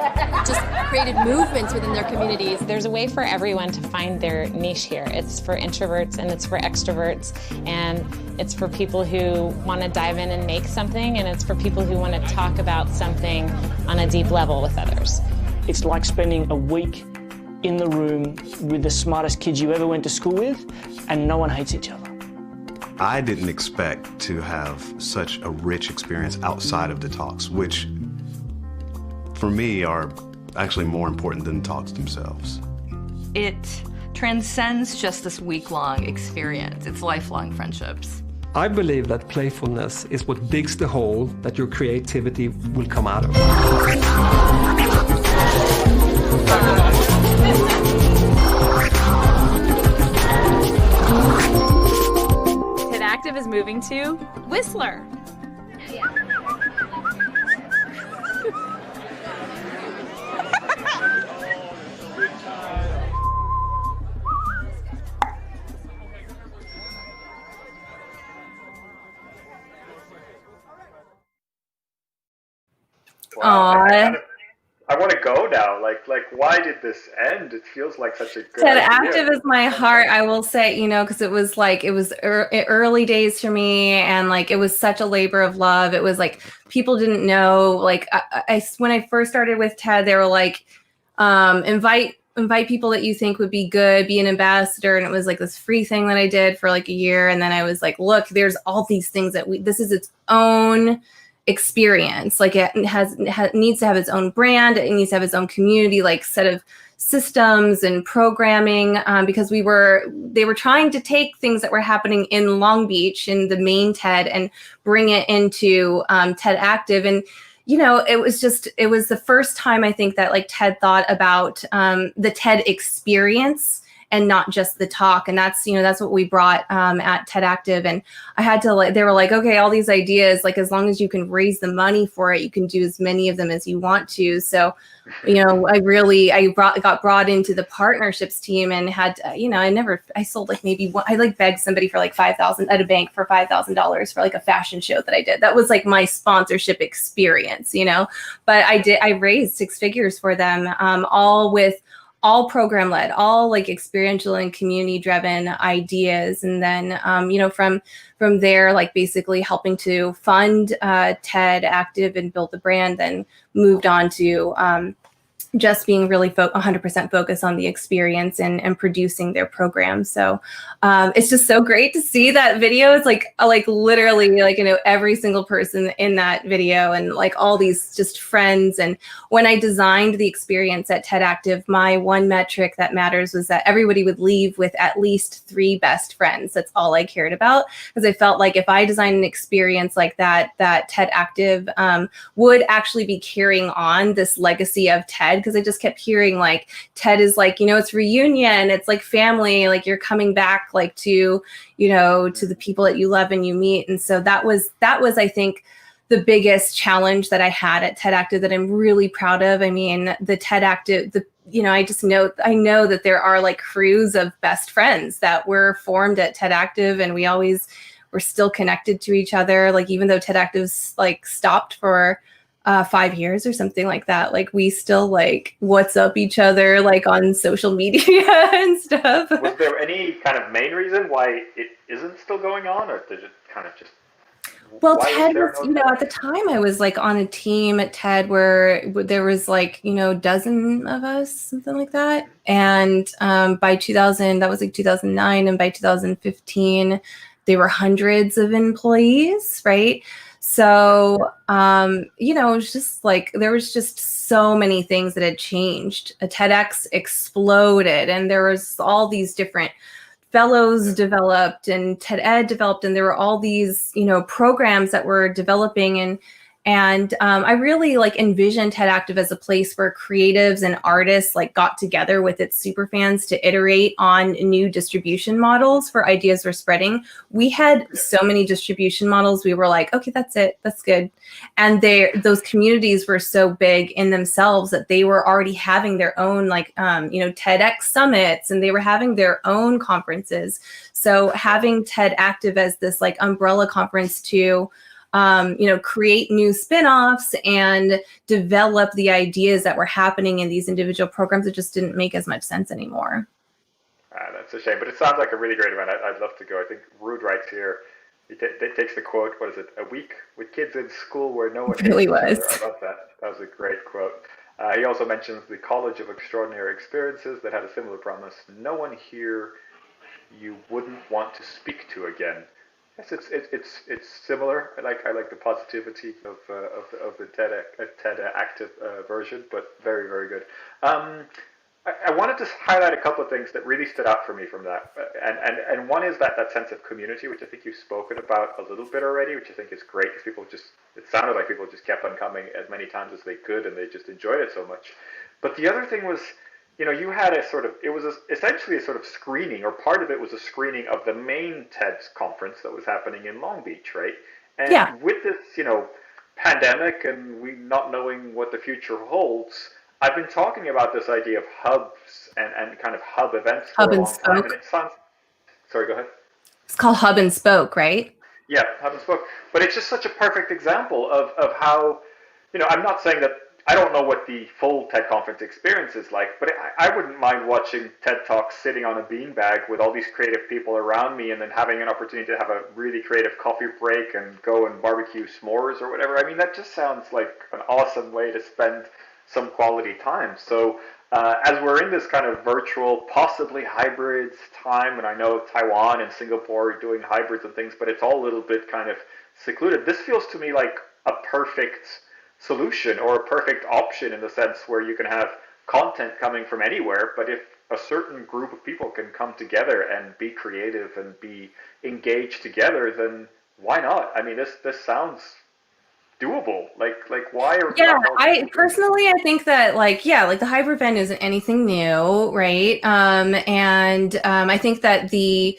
Speaker 15: just created movements within their communities.
Speaker 11: There's a way for everyone to find their niche here. It's for introverts and it's for extroverts, and it's for people who want to dive in and make something, and it's for people who want to talk about something on a deep level with others.
Speaker 16: It's like spending a week in the room with the smartest kids you ever went to school with, and no one hates each other.
Speaker 17: I didn't expect to have such a rich experience outside of the talks, which for me are actually more important than the talks themselves.
Speaker 18: It transcends just this week-long experience. It's lifelong friendships.
Speaker 19: I believe that playfulness is what digs the hole that your creativity will come out of.
Speaker 11: TEDActive is moving to Whistler.
Speaker 1: Wow, I want to go now. Like, why did this end? It feels like such a good idea.
Speaker 2: TEDActive is my heart, I will say, because it was early days for me, and like it was such a labor of love. It was like people didn't know. Like when I first started with TED, they were like, invite people that you think would be good, be an ambassador, and it was like this free thing that I did for like a year, and then I was like, look, there's all these things that this is its own experience. Like it needs to have its own brand. It needs to have its own community, like set of systems and programming, because they were trying to take things that were happening in Long Beach in the main TED and bring it into TEDActive. And it was the first time I think that like TED thought about the TED experience and not just the talk. And that's what we brought at TEDActive. And I had to they were like, okay, all these ideas, like as long as you can raise the money for it, you can do as many of them as you want to. So, I got brought into the partnerships team and had, I sold like maybe one, I like begged somebody for like $5,000 at a bank for $5,000 for like a fashion show that I did. That was like my sponsorship experience, but I raised 6 figures for them, all program led, all like experiential and community driven ideas. And then, from there, like basically helping to fund TEDActive and build the brand, then moved on to just being really 100% focused on the experience and producing their program. So it's just so great to see that video. It's like literally like, every single person in that video and like all these just friends. And when I designed the experience at TEDActive, my one metric that matters was that everybody would leave with at least 3 best friends. That's all I cared about, because I felt like if I designed an experience like that TEDActive would actually be carrying on this legacy of TED. Because I just kept hearing like TED is like, it's reunion, it's like family, like you're coming back like to the people that you love and you meet. And so that was I think the biggest challenge that I had at TEDActive that I'm really proud of. I mean, the TEDActive, I know that there are like crews of best friends that were formed at TEDActive, and we're still connected to each other. Like even though TEDActive's like stopped for 5 years or something like that, like we still like what's up each other like on social media and stuff.
Speaker 1: Was there any kind of main reason why it isn't still going on, or did it kind of just?
Speaker 2: Well, TED was, at the time I was like on a team at TED where there was like, a dozen of us, something like that. And by 2000, that was like 2009. And by 2015, there were hundreds of employees, right? So, it was just like, there was just so many things that had changed. A TEDx exploded, and there was all these different fellows developed and TED developed, and there were all these, programs that were developing. And I really like envisioned TEDActive as a place where creatives and artists like got together with its superfans to iterate on new distribution models for ideas we're spreading. We had so many distribution models. We were like, okay, that's it. That's good. And those communities were so big in themselves that they were already having their own like, TEDx summits, and they were having their own conferences. So having TEDActive as this like umbrella conference to create new spin-offs and develop the ideas that were happening in these individual programs, it just didn't make as much sense anymore.
Speaker 1: That's a shame, but it sounds like a really great event. I'd love to go. I think Rude writes here, he takes the quote, what is it, a week with kids in school where no one
Speaker 2: really was.
Speaker 1: I love that. That was a great quote. He also mentions the College of Extraordinary Experiences that had a similar promise. No one here you wouldn't want to speak to again. Yes, it's similar. I like the positivity of the TEDActive version, but very, very good. I wanted to highlight a couple of things that really stood out for me from that, and one is that sense of community, which I think you've spoken about a little bit already, which I think is great because it sounded like people just kept on coming as many times as they could, and they just enjoyed it so much. But the other thing was you had essentially a sort of screening, or part of it was a screening of the main TEDx conference that was happening in Long Beach, right? And
Speaker 2: Yeah.
Speaker 1: with this, pandemic and we not knowing what the future holds, I've been talking about this idea of hubs and kind of hub events for
Speaker 2: Hub
Speaker 1: a
Speaker 2: and
Speaker 1: long time,
Speaker 2: spoke.
Speaker 1: and it sounds. Sorry, go ahead.
Speaker 2: It's called hub and spoke, right?
Speaker 1: Yeah, hub and spoke. But it's just such a perfect example of how, I'm not saying that I don't know what the full TED conference experience is like, but I wouldn't mind watching TED Talks sitting on a beanbag with all these creative people around me and then having an opportunity to have a really creative coffee break and go and barbecue s'mores or whatever. I mean, that just sounds like an awesome way to spend some quality time. So as we're in this kind of virtual, possibly hybrids time, and I know Taiwan and Singapore are doing hybrids and things, but it's all a little bit kind of secluded. This feels to me like a perfect solution or a perfect option, in the sense where you can have content coming from anywhere, but if a certain group of people can come together and be creative and be engaged together, then why not? I mean, this sounds doable. Like why are
Speaker 2: Yeah,
Speaker 1: not more
Speaker 2: I
Speaker 1: people doing
Speaker 2: personally, I think that like the hybrid event isn't anything new, right? I think that the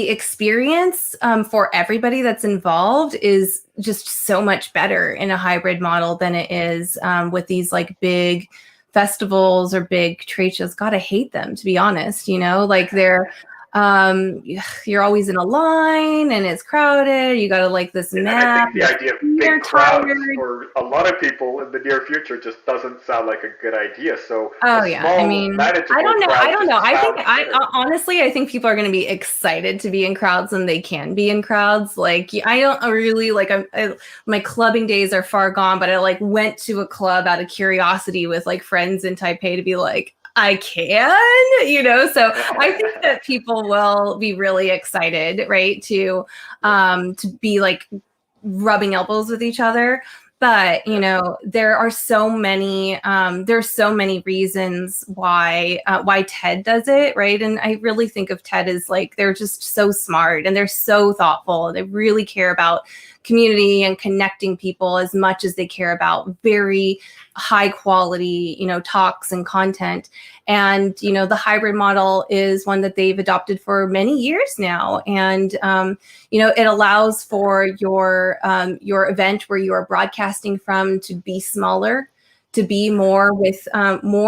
Speaker 2: experience for everybody that's involved is just so much better in a hybrid model than it is with these like big festivals or big trade shows. God, I hate them, to be honest. Like they're you're always in a line and it's crowded. You got to like this
Speaker 1: And I
Speaker 2: map.
Speaker 1: think the idea of
Speaker 2: You're
Speaker 1: big crowds
Speaker 2: tired.
Speaker 1: for a lot of people in the near future just doesn't sound like a good idea. So
Speaker 2: Oh
Speaker 1: a
Speaker 2: yeah,
Speaker 1: small,
Speaker 2: I mean,
Speaker 1: manageable
Speaker 2: I don't know.
Speaker 1: crowd
Speaker 2: I don't know.
Speaker 1: just
Speaker 2: I think
Speaker 1: sounds better.
Speaker 2: honestly, I think people are going to be excited to be in crowds than they can be in crowds. Like, I don't really like. My clubbing days are far gone, but I like went to a club out of curiosity with like friends in Taipei to be like, I can. So I think that people will be really excited, right, to be like rubbing elbows with each other. But there are so many there's so many reasons why TED does it, right? And I really think of TED as like they're just so smart and they're so thoughtful. They really care about community and connecting people as much as they care about very high quality talks and content. And the hybrid model is one that they've adopted for many years now. And it allows for your event where you are broadcasting from to be smaller, to be more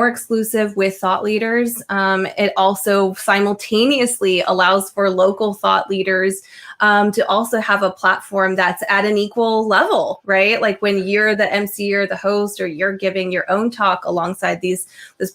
Speaker 2: exclusive with thought leaders. It also simultaneously allows for local thought leaders to also have a platform that's at an equal level, right? Like when you're the MC or the host, or you're giving your own talk alongside this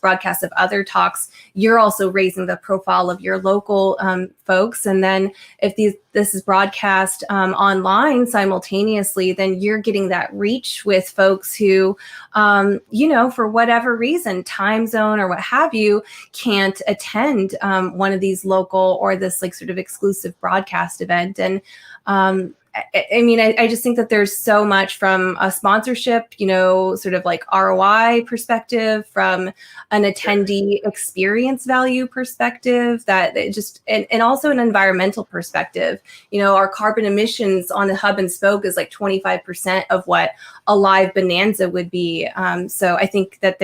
Speaker 2: broadcast of other talks, you're also raising the profile of your local folks. And then if this is broadcast online simultaneously, then you're getting that reach with folks who, for whatever reason, time zone or what have you, can't attend one of these local or this like sort of exclusive broadcast event. And I just think that there's so much from a sponsorship, sort of like ROI perspective, from an attendee experience value perspective, that it just, and also an environmental perspective. Our carbon emissions on the hub and spoke is like 25% of what a live bonanza would be. So I think that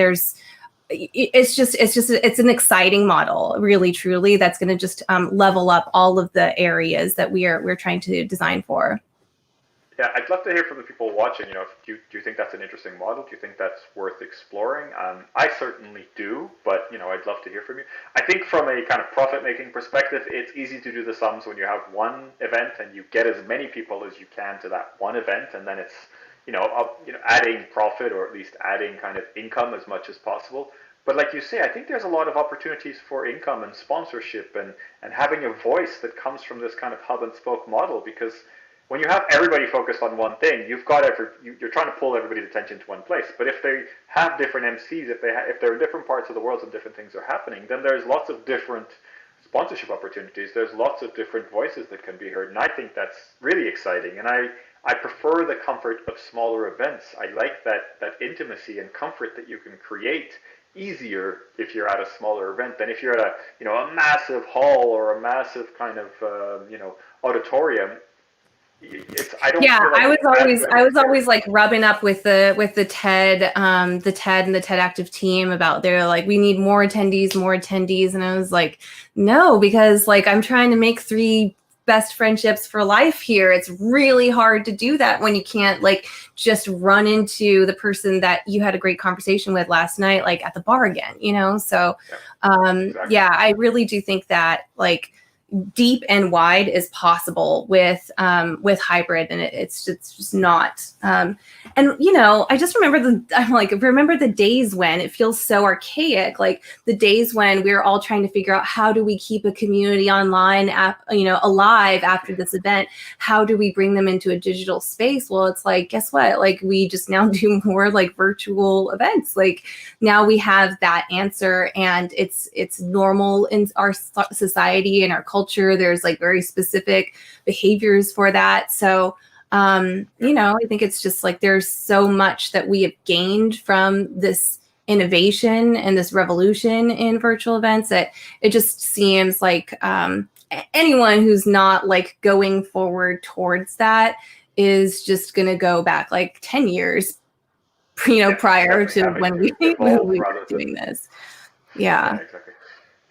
Speaker 2: it's an exciting model, really, truly, that's going to just level up all of the areas that we're trying to design for.
Speaker 1: Yeah, I'd love to hear from the people watching. Do you think that's an interesting model? Do you think that's worth exploring? I certainly do, but I'd love to hear from you. I think from a kind of profit-making perspective, it's easy to do the sums when you have one event and you get as many people as you can to that one event, and then it's adding profit, or at least adding kind of income as much as possible. But like you say, I think there's a lot of opportunities for income and sponsorship and having a voice that comes from this kind of hub and spoke model, because when you have everybody focused on one thing, you're trying to pull everybody's attention to one place. But if they have different MCs, if they're in different parts of the world and different things are happening, then there's lots of different sponsorship opportunities. There's lots of different voices that can be heard, and I think that's really exciting. And I prefer the comfort of smaller events. I like that intimacy and comfort that you can create easier if you're at a smaller event than if you're at a massive hall or a massive kind of auditorium. I don't.
Speaker 2: Yeah,
Speaker 1: feel like
Speaker 2: I was always like rubbing up with the TED and the TEDActive team about they're like, we need more attendees, and I was like, no, because like I'm trying to make 3 best friendships for life here. It's really hard to do that when you can't like just run into the person that you had a great conversation with last night, like at the bar again, you know? So
Speaker 1: Exactly.
Speaker 2: yeah, I really do think that like deep and wide is possible with hybrid, and it's just not. And you know, I just remember the days when it feels so archaic, like the days when we were all trying to figure out how do we keep a community online alive after this event? How do we bring them into a digital space? Well, it's like, guess what? Like we just now do more like virtual events. Like now we have that answer, and it's normal in our society and our culture. There's like very specific behaviors for that. So, you know, I think it's just like there's so much that we have gained from this innovation and this revolution in virtual events that it just seems like anyone who's not like going forward towards that is just going to go back like 10 years, you know, prior to when we were doing this. Yeah.
Speaker 1: Exactly.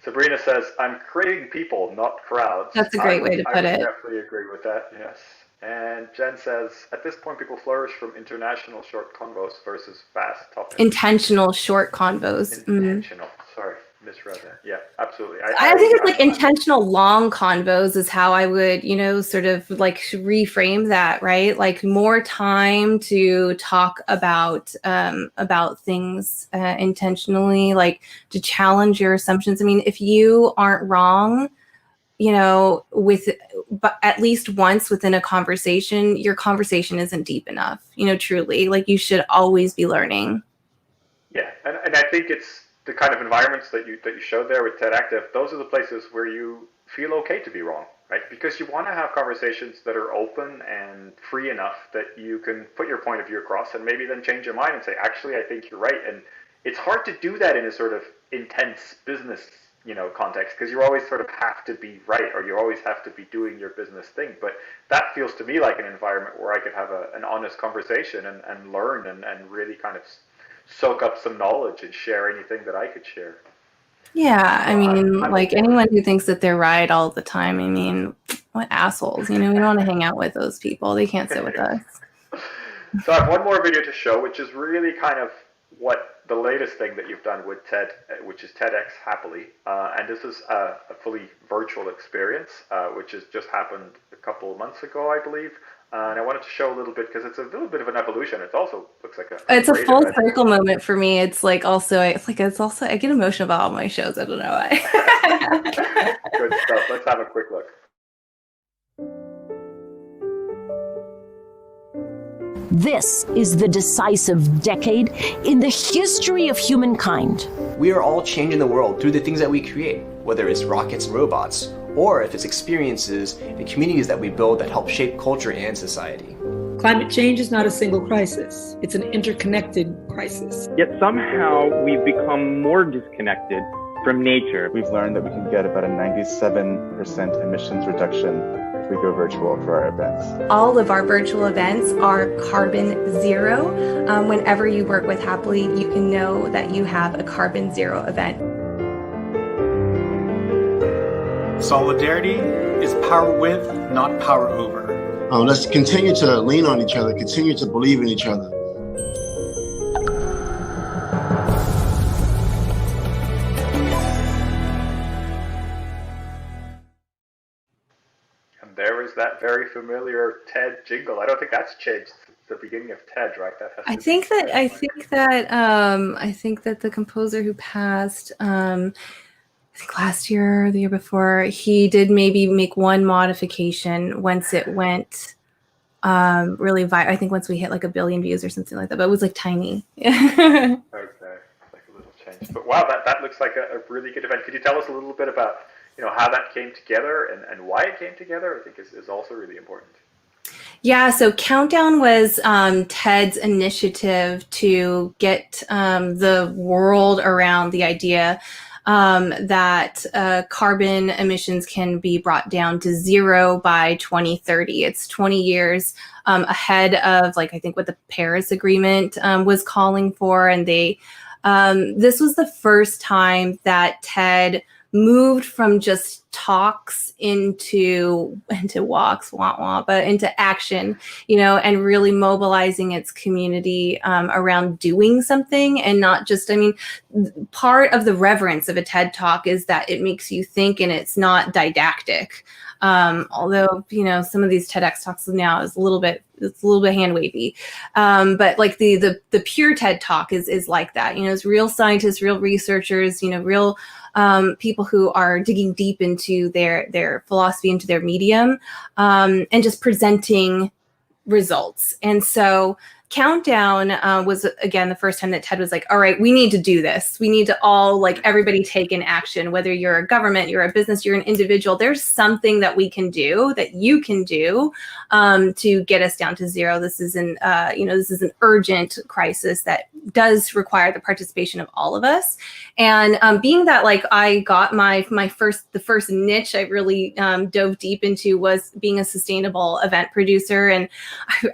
Speaker 1: Sabrina says, I'm creating people, not crowds.
Speaker 2: That's a great way to put it.
Speaker 1: I definitely agree with that, yes. And Jen says, at this point, people flourish from international short convos versus fast topics.
Speaker 2: Intentional short convos.
Speaker 1: Intentional. Sorry, misread that. Yeah, absolutely.
Speaker 2: I think it's like intentional long convos is how I would, you know, sort of like reframe that, right? Like more time to talk about things intentionally, like to challenge your assumptions. I mean, if you aren't wrong, you know, but at least once within a conversation, your conversation isn't deep enough, you know, truly. Like you should always be learning.
Speaker 1: Yeah, and I think it's the kind of environments that you showed there with TEDActive. Those are the places where you feel okay to be wrong, right? Because you want to have conversations that are open and free enough that you can put your point of view across and maybe then change your mind and say, actually, I think you're right. And it's hard to do that in a sort of intense business, you know, context, because you always sort of have to be right, or you always have to be doing your business thing. But that feels to me like an environment where I could have an honest conversation and learn and really kind of soak up some knowledge and share anything that I could share.
Speaker 2: Yeah, I mean, like anyone who thinks that they're right all the time, I mean, what assholes, you know, we don't want to hang out with those people. They can't sit with us.
Speaker 1: So I have one more video to show, which is really kind of what the latest thing that you've done with TED, which is TEDx Happily. And this is a fully virtual experience, which has just happened a couple of months ago, I believe. And I wanted to show a little bit because it's a little bit of an evolution. It also looks like
Speaker 2: it's a full circle moment for me. It's also I get emotional about all my shows. I don't know why.
Speaker 1: Good stuff. Let's have a quick look.
Speaker 20: This is the decisive decade in the history of humankind.
Speaker 9: We are all changing the world through the things that we create, whether it's rockets and robots, or if it's experiences and communities that we build that help shape culture and society.
Speaker 21: Climate change is not a single crisis. It's an interconnected crisis.
Speaker 22: Yet somehow we've become more disconnected from nature.
Speaker 23: We've learned that we can get about a 97% emissions reduction if we go virtual for our events.
Speaker 2: All of our virtual events are carbon zero. Whenever you work with Happily, you can know that you have a carbon zero event.
Speaker 24: Solidarity is power with, not power over.
Speaker 25: Let's continue to lean on each other, continue to believe in each other.
Speaker 1: And there is that very familiar TED jingle. I don't think that's changed since the beginning of TED, right?
Speaker 2: I think that the composer who passed, I think last year or the year before, he did maybe make one modification once it went really viral. I think once we hit like 1 billion views or something like that, but it was like tiny.
Speaker 1: Okay, like a little change. But wow, that looks like a really good event. Could you tell us a little bit about, you know, how that came together and why it came together? I think is also really important.
Speaker 2: Yeah, so Countdown was TED's initiative to get the world around the idea that carbon emissions can be brought down to 0 by 2030. It's 20 years ahead of, like, I think what the Paris Agreement was calling for. And they this was the first time that TED moved from just talks into walks, but into action, and really mobilizing its community around doing something, and not just, part of the reverence of a TED Talk is that it makes you think and it's not didactic. Although, some of these TEDx talks now is a little bit hand wavy. But like the pure TED Talk is like that, it's real scientists, real researchers, real people who are digging deep into their philosophy, into their medium, and just presenting results. And so Countdown was, again, the first time that TED was like, all right, we need to do this. We need to all, everybody take an action, whether you're a government, you're a business, you're an individual, there's something that we can do, that you can do to get us down to 0. This is an urgent crisis that does require the participation of all of us. And being that, I got the first niche I really dove deep into was being a sustainable event producer. And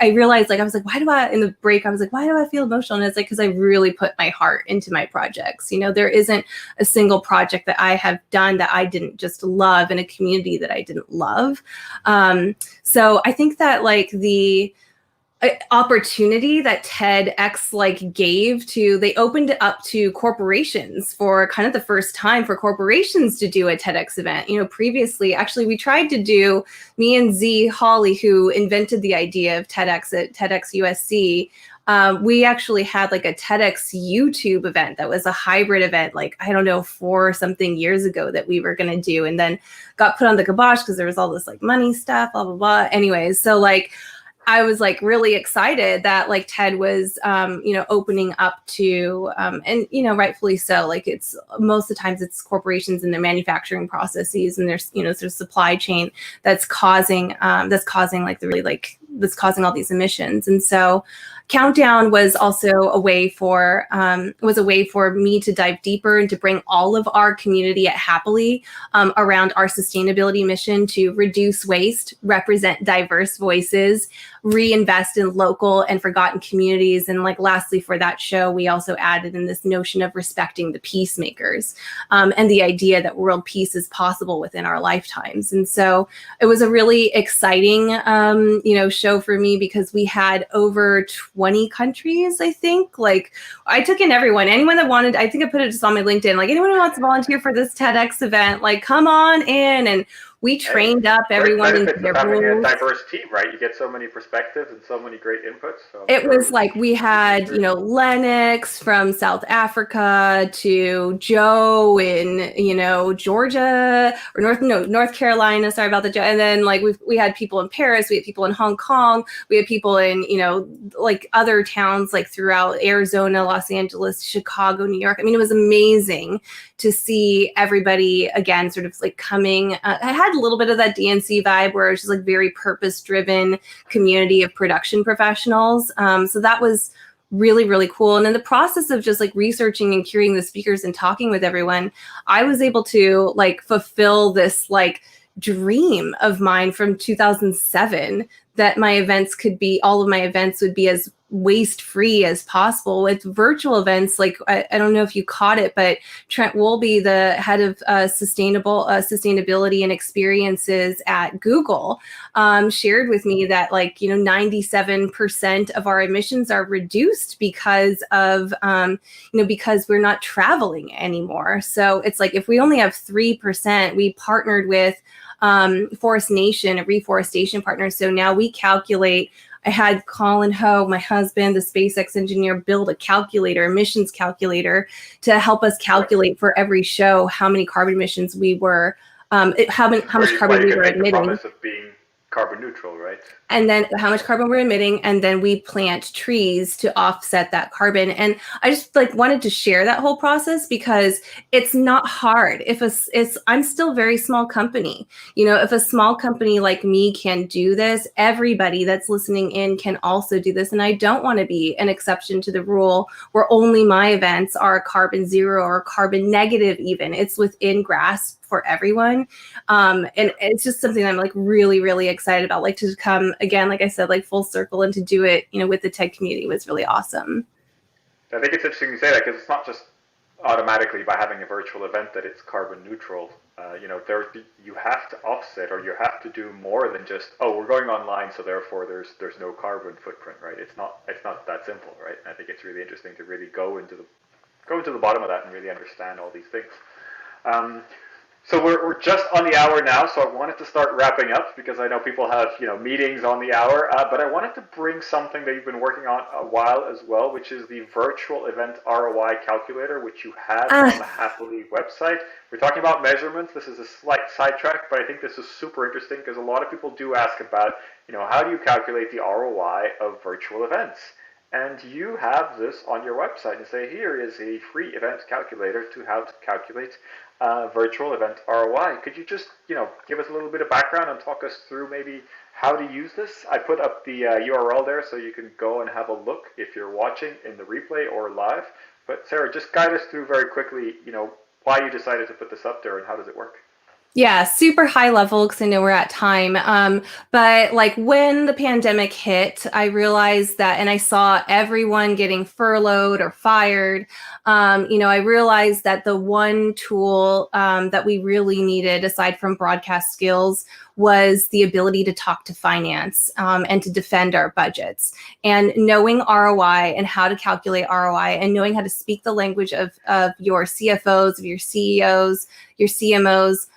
Speaker 2: I realized, I was like, in the break, I was like, why do I feel emotional? And it's because I really put my heart into my projects. There isn't a single project that I have done that I didn't just love, in a community that I didn't love. So I think that the opportunity that TEDx gave to, they opened it up to corporations for kind of the first time for corporations to do a TEDx event. Previously, actually, we tried to do, me and Z Holly, who invented the idea of TEDx at TEDx USC, we actually had a TEDx YouTube event that was a hybrid event, 4 something years ago that we were going to do, and then got put on the kibosh because there was all this money stuff, blah, blah, blah. Anyways, so I was really excited that TED was, opening up to, and, rightfully so, it's most of the times it's corporations and their manufacturing processes, and there's, there's supply chain that's causing all these emissions. And so Countdown was also a way for me to dive deeper and to bring all of our community at Happily around our sustainability mission to reduce waste, represent diverse voices, reinvest in local and forgotten communities. And lastly, for that show, we also added in this notion of respecting the peacemakers and the idea that world peace is possible within our lifetimes. And so it was a really exciting, show for me, because we had over 20 countries, I think. I took in anyone that wanted, I think I put it just on my LinkedIn, anyone who wants to volunteer for this TEDx event, come on in. And we trained up everyone in their
Speaker 1: roles. A diverse team, right? You get so many perspectives and so many great inputs. So
Speaker 2: it was we had, Lennox from South Africa to Joe in, Georgia or North Carolina. Sorry about the Joe. And then we had people in Paris, we had people in Hong Kong, we had people in, other towns throughout Arizona, Los Angeles, Chicago, New York. It was amazing to see everybody again, sort of coming. I had a little bit of that DNC vibe where it's just very purpose-driven community of production professionals. So that was really, really cool. And in the process of just researching and curating the speakers and talking with everyone, I was able to fulfill this dream of mine from 2007 that all of my events would be as waste-free as possible. With virtual events, I don't know if you caught it, but Trent Wolby, the head of sustainability and experiences at Google, shared with me that 97% of our emissions are reduced because of because we're not traveling anymore. So it's if we only have 3%, we partnered with Forest Nation, a reforestation partner. So now we calculate. I had Colin Ho, my husband, the SpaceX engineer, build a emissions calculator to help us calculate for every show how many carbon emissions we were, how much carbon we were emitting.
Speaker 1: The promise of being carbon neutral, right?
Speaker 2: And then how much carbon we're emitting, and then we plant trees to offset that carbon. And I just like wanted to share that whole process because it's not hard. I'm still a very small company. You know, if a small company like me can do this, everybody that's listening in can also do this. And I don't want to be an exception to the rule where only my events are carbon zero or carbon negative even. It's within grasp for everyone. And it's just something I'm like really, really excited about, like to come again, like I said, like full circle, and to do it, you know, with the TED community was really awesome.
Speaker 1: I think it's interesting you say that, because it's not just automatically by having a virtual event that it's carbon neutral. You know, you have to offset, or you have to do more than just, oh, we're going online, so therefore there's no carbon footprint, right? It's not that simple, right? And I think it's really interesting to really go into the bottom of that and really understand all these things. So we're just on the hour now, so I wanted to start wrapping up because I know people have, you know, meetings on the hour, but I wanted to bring something that you've been working on a while as well, which is the virtual event ROI calculator, which you have on the Happily website. We're talking about measurements. This is a slight sidetrack, but I think this is super interesting because a lot of people do ask about, you know, how do you calculate the ROI of virtual events? And you have this on your website and say, here is a free event calculator to how to calculate virtual event ROI. Could you just, you know, give us a little bit of background and talk us through maybe how to use this? I put up the URL there so you can go and have a look if you're watching in the replay or live. But Sarah, just guide us through very quickly, you know, why you decided to put this up there and how does it work?
Speaker 2: Yeah, super high level because I know we're at time. But like when the pandemic hit, I realized that, and I saw everyone getting furloughed or fired. You know, I realized that the one tool that we really needed, aside from broadcast skills, was the ability to talk to finance and to defend our budgets. And knowing ROI and how to calculate ROI and knowing how to speak the language of your CFOs, of your CEOs, your CMOs,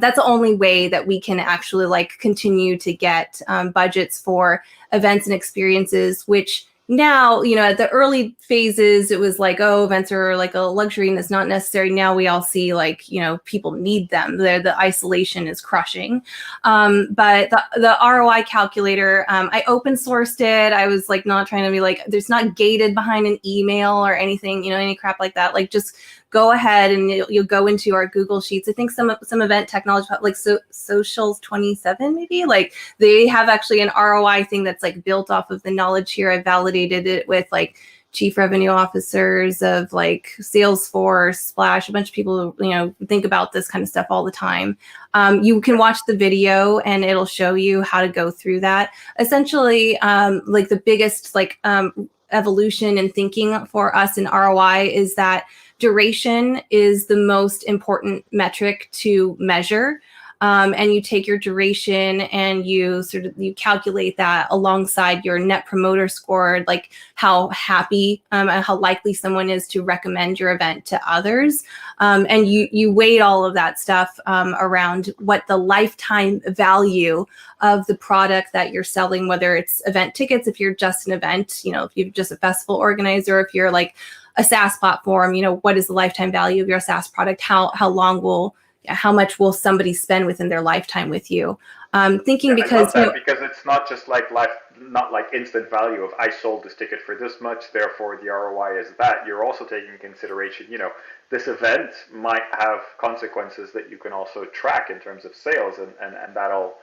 Speaker 2: that's the only way that we can actually like continue to get budgets for events and experiences, which now, you know, at the early phases, it was like, oh, events are like a luxury and it's not necessary. Now we all see like, you know, people need them. The isolation is crushing. But the ROI calculator, I open sourced it. I was like not trying to be like, there's not gated behind an email or anything, you know, any crap like that. Like just go ahead and you'll go into our Google Sheets. I think some event technology, like Socials 27 maybe, like they have actually an ROI thing that's like built off of the knowledge here. I validated it with like chief revenue officers of like Salesforce, Splash, a bunch of people who, you know, think about this kind of stuff all the time. You can watch the video and it'll show you how to go through that. Essentially, like the biggest like evolution in thinking for us in ROI is that duration is the most important metric to measure. And you take your duration and you calculate that alongside your net promoter score, like how happy and how likely someone is to recommend your event to others. And you weight all of that stuff around what the lifetime value of the product that you're selling, whether it's event tickets, if you're just an event, you know, if you're just a festival organizer, if you're like a SaaS platform, you know, what is the lifetime value of your SaaS product? How much will somebody spend within their lifetime with you? Thinking because
Speaker 1: because it's not just like not like instant value of I sold this ticket for this much, therefore the ROI is that. You're also taking into consideration, you know, this event might have consequences that you can also track in terms of sales, and that all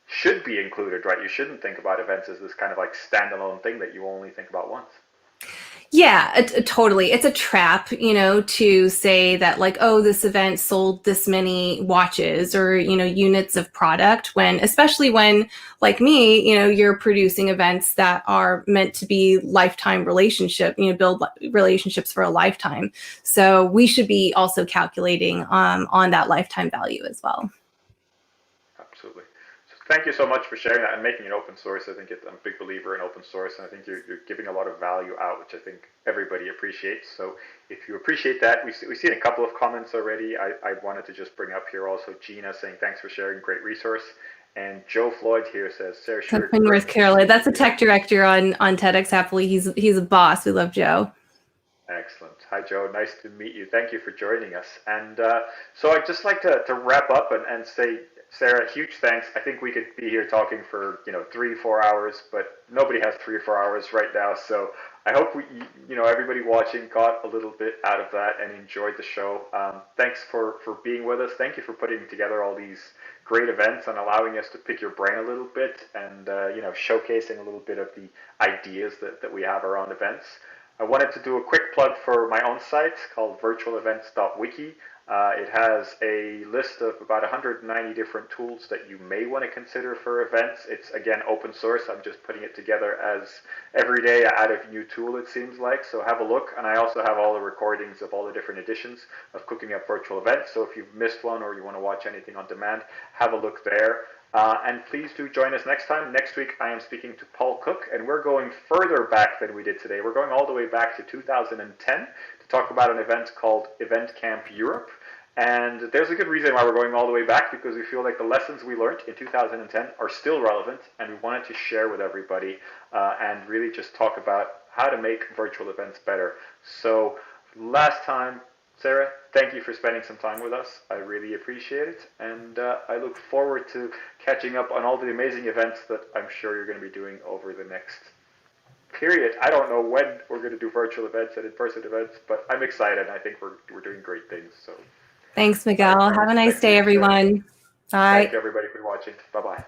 Speaker 1: should be included, right? You shouldn't think about events as this kind of like standalone thing that you only think about once.
Speaker 2: Yeah, totally. It's a trap, you know, to say that like, oh, this event sold this many watches or, you know, units of product when, especially when like me, you know, you're producing events that are meant to be lifetime relationship, you know, build relationships for a lifetime. So we should be also calculating on that lifetime value as well.
Speaker 1: Absolutely. Thank you so much for sharing that and making it open source. I think I'm a big believer in open source, and I think you're giving a lot of value out, which I think everybody appreciates. So if you appreciate that, we've seen a couple of comments already. I wanted to just bring up here also Gina saying thanks for sharing, great resource. And Joe Floyd here says, Sarah Shewey.
Speaker 2: From North Carolina. That's a tech director on TEDx Happily. He's a boss. We love Joe.
Speaker 1: Excellent. Hi, Joe. Nice to meet you. Thank you for joining us. And so I'd just like to wrap up and say, Sarah, huge thanks. I think we could be here talking for 3-4 hours, but nobody has 3 or 4 hours right now. So I hope everybody watching got a little bit out of that and enjoyed the show. Thanks for being with us. Thank you for putting together all these great events and allowing us to pick your brain a little bit and showcasing a little bit of the ideas that we have around events. I wanted to do a quick plug for my own site called virtualevents.wiki. It has a list of about 190 different tools that you may want to consider for events. It's, again, open source. I'm just putting it together as every day I add a new tool, it seems like. So have a look. And I also have all the recordings of all the different editions of Cooking Up Virtual Events. So if you've missed one or you want to watch anything on demand, have a look there. And please do join us next time. Next week, I am speaking to Paul Cook, and we're going further back than we did today. We're going all the way back to 2010 to talk about an event called Event Camp Europe. And there's a good reason why we're going all the way back, because we feel like the lessons we learned in 2010 are still relevant, and we wanted to share with everybody and really just talk about how to make virtual events better. So last time, Sarah, thank you for spending some time with us. I really appreciate it, and I look forward to catching up on all the amazing events that I'm sure you're going to be doing over the next period. I don't know when we're going to do virtual events and in-person events, but I'm excited. I think we're doing great things. So
Speaker 2: Thanks, Miguel. Have a nice day, everyone. Bye.
Speaker 1: Thank you, everybody, for watching. Bye-bye.